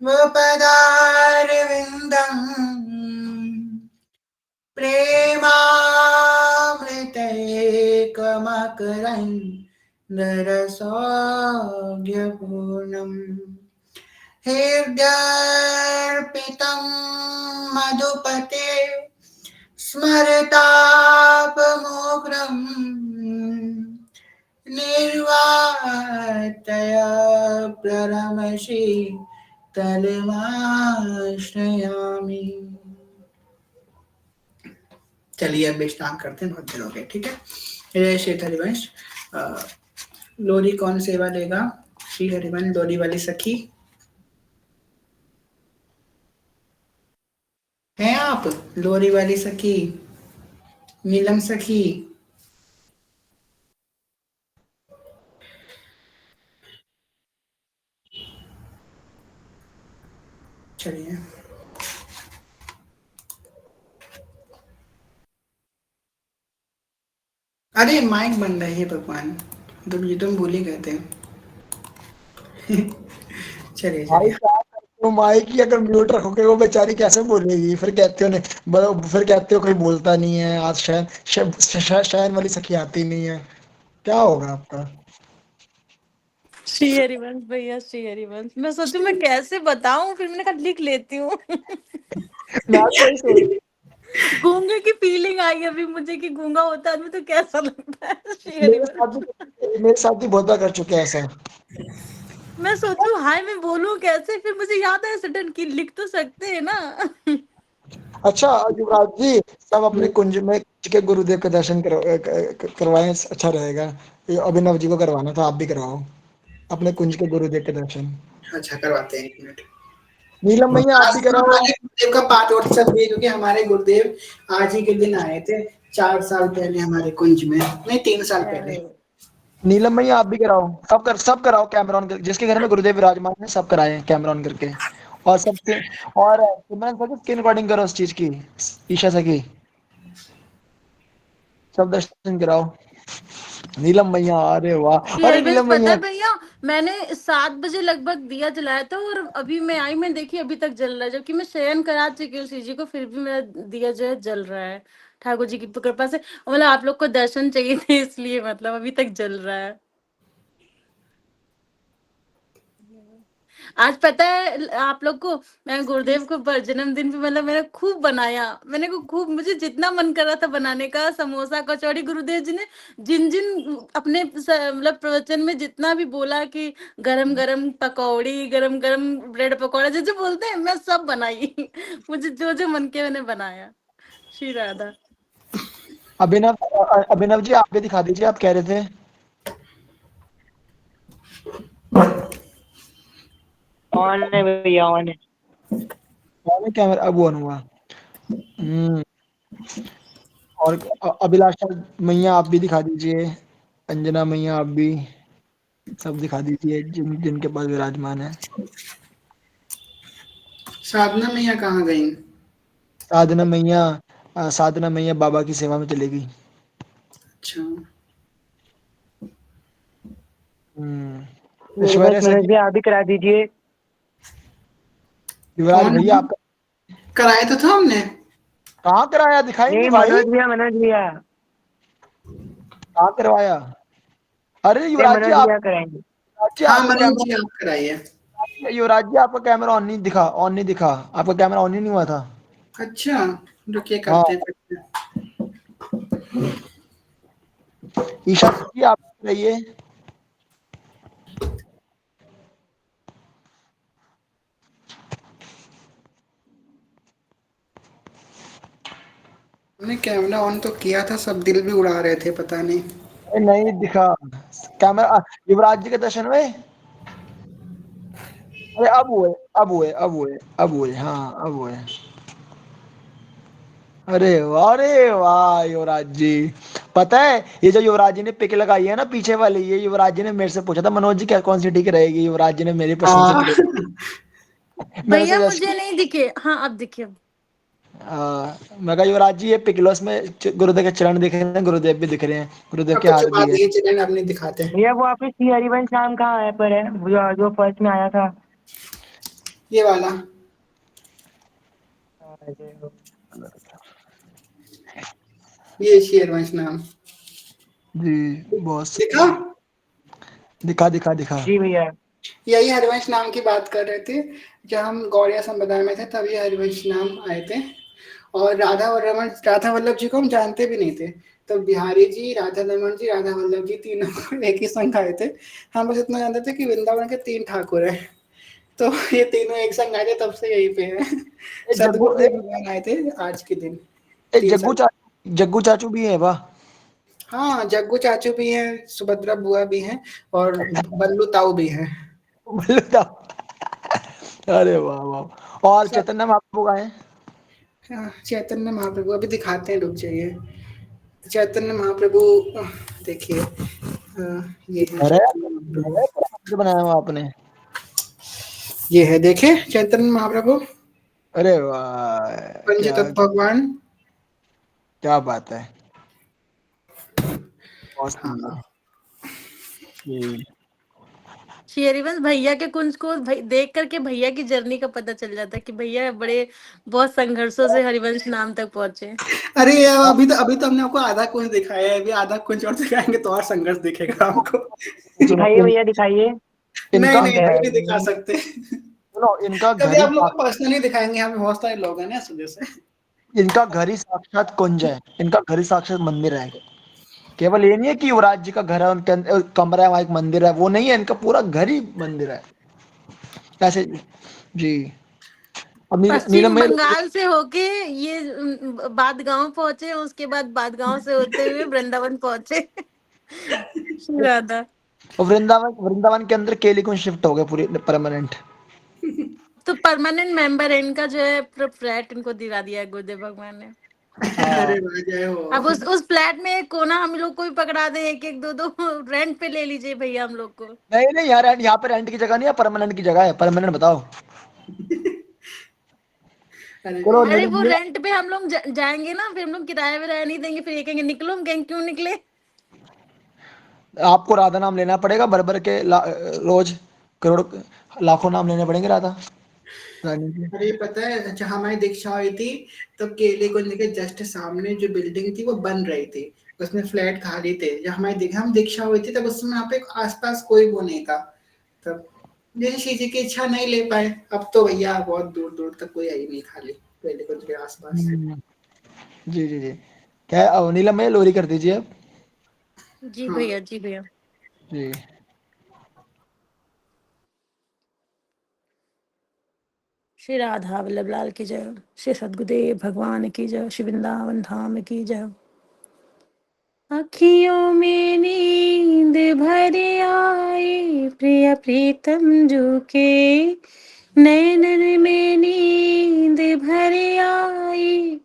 स्वपदारविन्दम् प्रेमामृतैकमकरन् नरसौख्यपूर्णम् हृदयर्पितं मधुपते स्मरतापमोघ्रम् निर्वातय प्ररमसि तलमाश्रयामि। चलिए अब विश्राम करते हैं, बहुत देर हो गई, ठीक है। जय श्री हरिवंश। लोरी कौन सेवा लेगा? श्री हरिवंश, लोरी वाली सखी हैं आप? लोरी वाली सखी, नीलम सखी, चलिए। अरे माइक बन रही है भगवान, तुम भूल ही गए थे। चलिए भाई चलिए। क्या करते हो, माइक ही अगर म्यूट रखोगे वो बेचारी कैसे बोलेगी? फिर कहते हो फिर कहते हो कोई बोलता नहीं है, आज शयन वाली सखी आती नहीं है, क्या होगा आपका? श्री हरिवंश भैया, श्री हरिवंश। मैं सोचू मैं कैसे बताऊं, फिर मैंने कहा लिख लेती हूँ। मैं भी वही सोच गूंगे की फीलिंग आई अभी मुझे कि गूंगा होता आदमी तो कैसा लगता है। श्री मेरे साथ हरिवंश। मेरे साथ भी बहुत बार कर चुके हैं ऐसा। मैं सोचू हाय मैं बोलूं कैसे, फिर मुझे याद आया सडन कि लिख तो सकते हैं ना। अच्छा युवराज जी, सब अपने कुंज में के गुरुदेव के दर्शन करवाएं, अच्छा रहेगा। ये अभिनव जी को करवाना था, आप भी करवाओ अपने कुंज के गुरुदेव के दर्शन। अच्छा करवाते हैं, 1 मिनट। नीलम भैया आप आज भी तो कराओ। हमारे गुरुदेव का पाठोत्सव भी है, क्योंकि हमारे गुरुदेव आज ही के दिन आए थे, 4 साल पहले हमारे कुंज में, नहीं 3 साल पहले। नीलम भैया आप भी कराओ, सब कराओ कैमरा ऑन करके, जिसके घर में गुरुदेव विराजमान है सब कराए कैमरा ऑन करके। और सबसे और सिमरन सर स्क्रीन रिकॉर्डिंग करो उस चीज की, ईशा सखी सब दर्शन कराओ। नीलम भैया, अरे वाह, श्री अरे हरिवंश नीलम पता भैया। है भैया, मैंने 7 बजे लगभग दिया जलाया था और अभी मैं आई, मैं देखी अभी तक जल रहा है, जबकि मैं शयन करा चुकी हूँ श्री जी को, फिर भी मेरा दिया जो है जल रहा है ठाकुर जी की कृपा से। मतलब आप लोग को दर्शन चाहिए थे इसलिए, मतलब अभी तक जल रहा है। आज पता है आप लोग को, मैं गुरुदेव को जन्मदिन पे मतलब मैंने खूब बनाया, मैंने को खूब, मुझे जितना मन कर रहा था बनाने का, समोसा कचौड़ी, गुरुदेव जी ने जिन जिन अपने मतलब प्रवचन में जितना भी बोला कि गरम गरम पकौड़ी, गरम गरम ब्रेड पकौड़ा, जो जो बोलते हैं मैं सब बनाई। मुझे जो जो मन के मैंने बनाया। श्री राधा। अभिनव जी आप भी दिखा दीजिए, आप कह रहे थे। ऑन है भैया, ऑन है। कैमरा अब ऑन हुआ। हम्म। और अभिलाषा मैया आप भी दिखा दीजिए, अंजना मैया आप भी सब दिखा दीजिए जिनके पास विराजमान है। साधना मैया कहाँ गई? साधना मैया बाबा की सेवा में चली गई। अच्छा। ऐश्वर्या मनोज सखी, भैया आप भी करा दीजिए। युवराज कौन भैया आपका कराया तो था हमने? कहाँ कराया, दिखाई नहीं नहीं भाई। मनोज भैया कहाँ करवाया? अरे नहीं, युवराज जी मनोज आप, भैया कराएंगे। युवराज जी हाँ आपका मनोज कैमरा, जी आप कराइए। युवराज जी आपका कैमरा ऑन नहीं दिखा, आपका कैमरा ऑन ही नहीं हुआ था। अच्छा, रुकिए हाँ, करते हैं फिर। ईशा जी आप रहिए। हमने कैमरा ऑन तो किया था, सब दिल भी उड़ा रहे थे, पता नहीं। नहीं दिखा कैमरा, युवराज जी के दर्शन हुए। अरे अब हुए, हाँ अब हुए। अरे वाह युवराज जी, पता है ये जो युवराज जी ने पिक लगाई है ना पीछे वाली, ये युवराज जी ने मेरे से पूछा था, मनोज जी क्या कौन सी ठीक रहेगी, युवराज जी ने मेरी पसंद से हाँ। पिक, मैंने भैया सजेस्ट मुझे नहीं दिखे, हाँ अब दिखे। मैं कहा युवराज जी ये पिक लो, इसमें गुरुदेव के चरण दिख रहे हैं, गुरुदेव भी दिख रहे हैं, गुरुदेव अब के तो हाथ छुपा भी है। दिए, चलें अब नहीं दिखाते। भैया वो आपके श्री हरिवंश नाम कहाँ है पर है, वो जो फर्स्ट में आया था। ये वाला ये शेरवंश नाम जी बहुत दिखा। दिखा दिखा दिखा। जी भैया। यही हरिवंश नाम की बात कर रहे थे। जब हम गौड़िया संप्रदाय में थे तब ये हरिवंश नाम आए थे। और राधा वल्लभ जी को हम जानते भी नहीं थे। तो बिहारी जी, राधा रमन जी, राधा वल्लभ जी तीनों एक ही संग आए थे। हम बस इतना जानते थे कि वृंदावन के 3 ठाकुर हैं। तो ये तीनों एक संग आए थे, तब से यहीं पे हैं। जग्गू सदगुरुदेव भगवान आए थे आज के दिन 3 साल। जग्गू चाचू भी है वाह। हाँ, जग्गू चाचू भी हैं, सुभद्रा बुआ भी हैं और बल्लू ताऊ भी हैं। अरे वाह वाह। और सब चैतन्य महाप्रभु का है। हाँ, चैतन्य महाप्रभु अभी दिखाते हैं, रुक जाइए। चैतन्य महाप्रभु देखिए, ये है अरे चैतन्य महाप्रभु। मंदिर बनाया हुआ आपने। ये है, देखे चैतन्य महाप्रभु, अरे वाह क्या पंचतत्व भगवान। क्या बात है। बहुत सुंदर। हाँ, जी। श्री हरिवंश भैया के कुंज को देख करके भैया की जर्नी का पता चल जाता है कि भैया बड़े बहुत संघर्षों से हरिवंश नाम तक पहुंचे। अरे अभी तो हमने आपको आधा कुछ दिखाया है, अभी आधा कुछ और दिखाएंगे तो और संघर्ष दिखेगा हमको। सुनो दिखाइए भैया दिखाइए। नहीं इनका नहीं, घर अभी नहीं दिखा सकते। सुनो इनका कभी घर ही आप लोग को पर्सनली दिखाएंगे, यहाँ पे बहुत सारे लोग हैं ना इस वजह से। इनका घर ही साक्षात कुंज है। इनका घर ही साक्षात मंदिर है। केवल ये नहीं है कि युवराज जी का घर है उनके अंदर कमरा है वहां एक मंदिर है, वो नहीं है। इनका पूरा घर ही मंदिर है ऐसे। जी। अब नीलम पश्चिम में बंगाल से होके ये बादगांव पहुंचे, उसके बाद बादगांव से होते हुए वृंदावन पहुंचे। श्री राधा। वृंदावन के अंदर केली कुंज शिफ्ट हो गए पूरी परमानेंट। तो परमानेंट मेंबर है इनका, जो है फ्लैट इनको दिला दिया है गुरुदेव भगवान ने। हाँ। अरे वाह, जय अब हो। उस फ्लैट में एक कोना हम लोग को भी पकड़ा दे, एक एक दो दो रेंट पे ले लीजिए भैया हम लोग को। नहीं नहीं यार यहाँ पे रेंट की जगह नहीं है, परमानेंट की जगह है। परमानेंट बताओ। अरे चलो अरे नीलम वो नीलम, रेंट पे हम लोग जाएंगे ना, फिर हम लोग किराया विराया नहीं देंगे, फिर ये कहेंगे निकलो, हम कहेंगे क्यों निकले। आपको राधा नाम लेना पड़ेगा भर के रोज करोड़ लाखों नाम लेने पड़ेंगे राधा रानी के। अरे पता है, जहाँ हमारी दीक्षा हुई थी तब केले को लेके जस्ट सामने जो बिल्डिंग थी वो बन रही थी। उसमें फ्लैट खाली थे। जब हम दीक्षा हुई थी तब उस समय यहाँ पे आसपास कोई वो नहीं था। तब जैसे जी की इच्छा नहीं ले पाए। अब तो भैया बहुत दूर दूर तक कोई आई नहीं खाली केले कुंज के आसपास। हम्म, जी जी जी। क्या नीलम में लोरी कर दीजिए अब। जी हाँ, भैया, जी भैया। जी। श्री राधा वल्लभ लाल की जय। श्री सद्गुरुदेव भगवान की जय। श्री वृंदावन धाम की जय। अखियों में नींद भर आई, प्रिय प्रीतम जू के नैनन में नींद भर आई,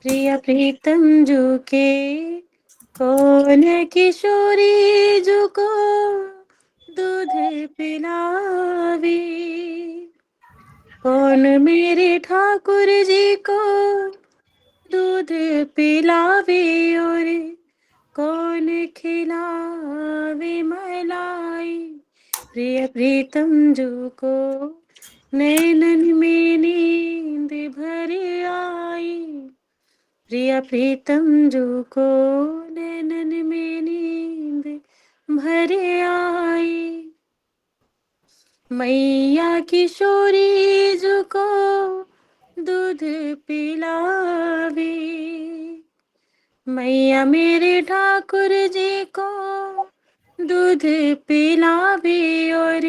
प्रिय प्रीतम जू के कौन किशोरी जू को दूध पिलावे, कौन मेरे ठाकुर जी को दूध पिलावे, और कौन खिलावे मलाई, प्रिय प्रीतम जू को नैनन में नींद भर आई, प्रिय प्रीतम जू को नैनन में नींद भर आई, मैया किशोरी जू को दूध पिलावे, मैया मेरे ठाकुर जी को दूध पिलावे, और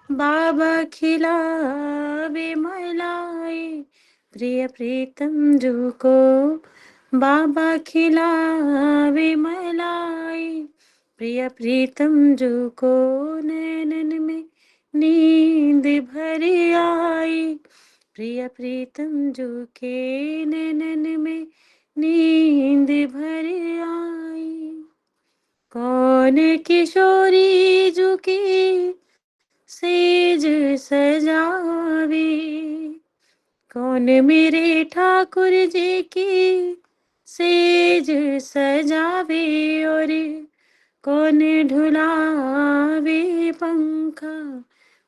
बाबा खिलावे मलाई, प्रिय प्रीतम जू को बाबा खिलावे मलाई, प्रिय प्रीतम जू को नैनन में नींद भर आई, प्रिय प्रीतम जू के नैनन में नींद भर आई, कौन किशोरी जू की सेज सजावे, कौन मेरे ठाकुर जी की सेज सजावे, और कौन ढुलावे पंखा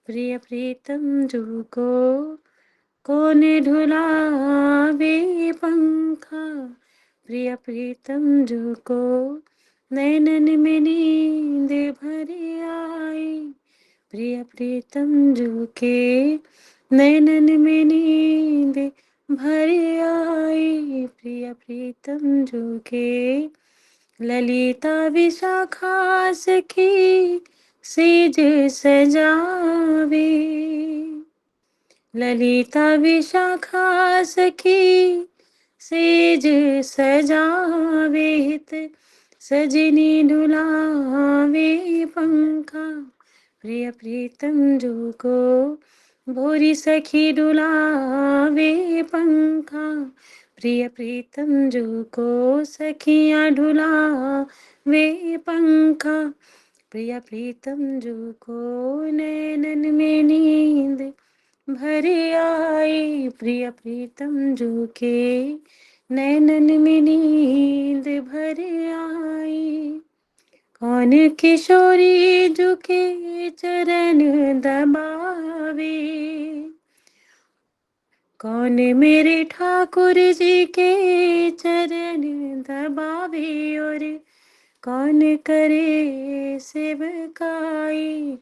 प्रिय प्रीतम जो को कौन ढुलावे पंखा, प्रिय प्रीतम जो को नैनन में नींद भर आई, प्रिय प्रीतम जो के नैनन में नींद भर आई, प्रिय प्रीतम जो के ललिता विशाखा सखी सेज सजावे, ललिता विशाखा सखी सेज सजावेत, सजनी डुलावे पंखा, प्रिय प्रीतम जो को भोरी सखी डुलावे पंखा, प्रिय प्रीतम जो को सखियाँ डुलावे पंखा, प्रिय प्रीतम जो को नैनन में नींद भर आई, प्रिय प्रीतम जो के नैनन में नींद भर आई, कौन किशोरी जो के चरण दबावे, कौन मेरे ठाकुर जी के चरण दबावे, और कौन करे सेवकाई,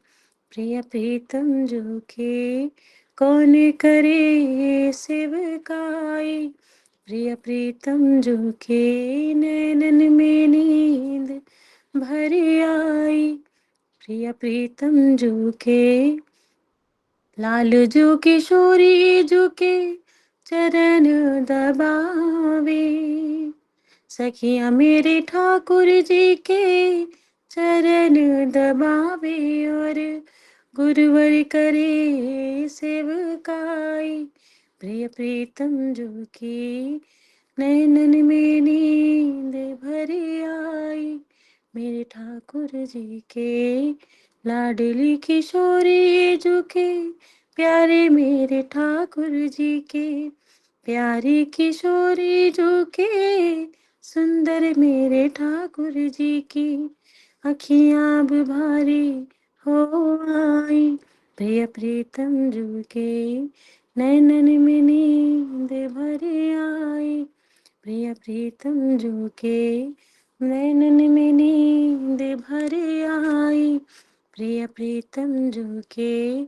प्रिय प्रीतम जो के कौन करे सेवकाई, प्रिय प्रीतम जो के नैनन में नींद भर आई, प्रिय प्रीतम जो के लाल जो किशोरी जो के चरण दबावे, सखियाँ मेरे ठाकुर जी के चरण दबावे, और गुरुवर करे सेवकाई, प्रिय प्रीतम जो की नैनन में नींद भर आई, मेरे ठाकुर जी के लाडली किशोरी जो के प्यारे मेरे ठाकुर जी के प्यारी किशोरी जो के सुंदर मेरे ठाकुर जी की अखियां अब भारी हो आई, प्रिय प्रीतम जो के नैनन में नींद भर आई, प्रिय प्रीतम जो के नैनन में नींद भर आई, प्रिय प्रीतम जो के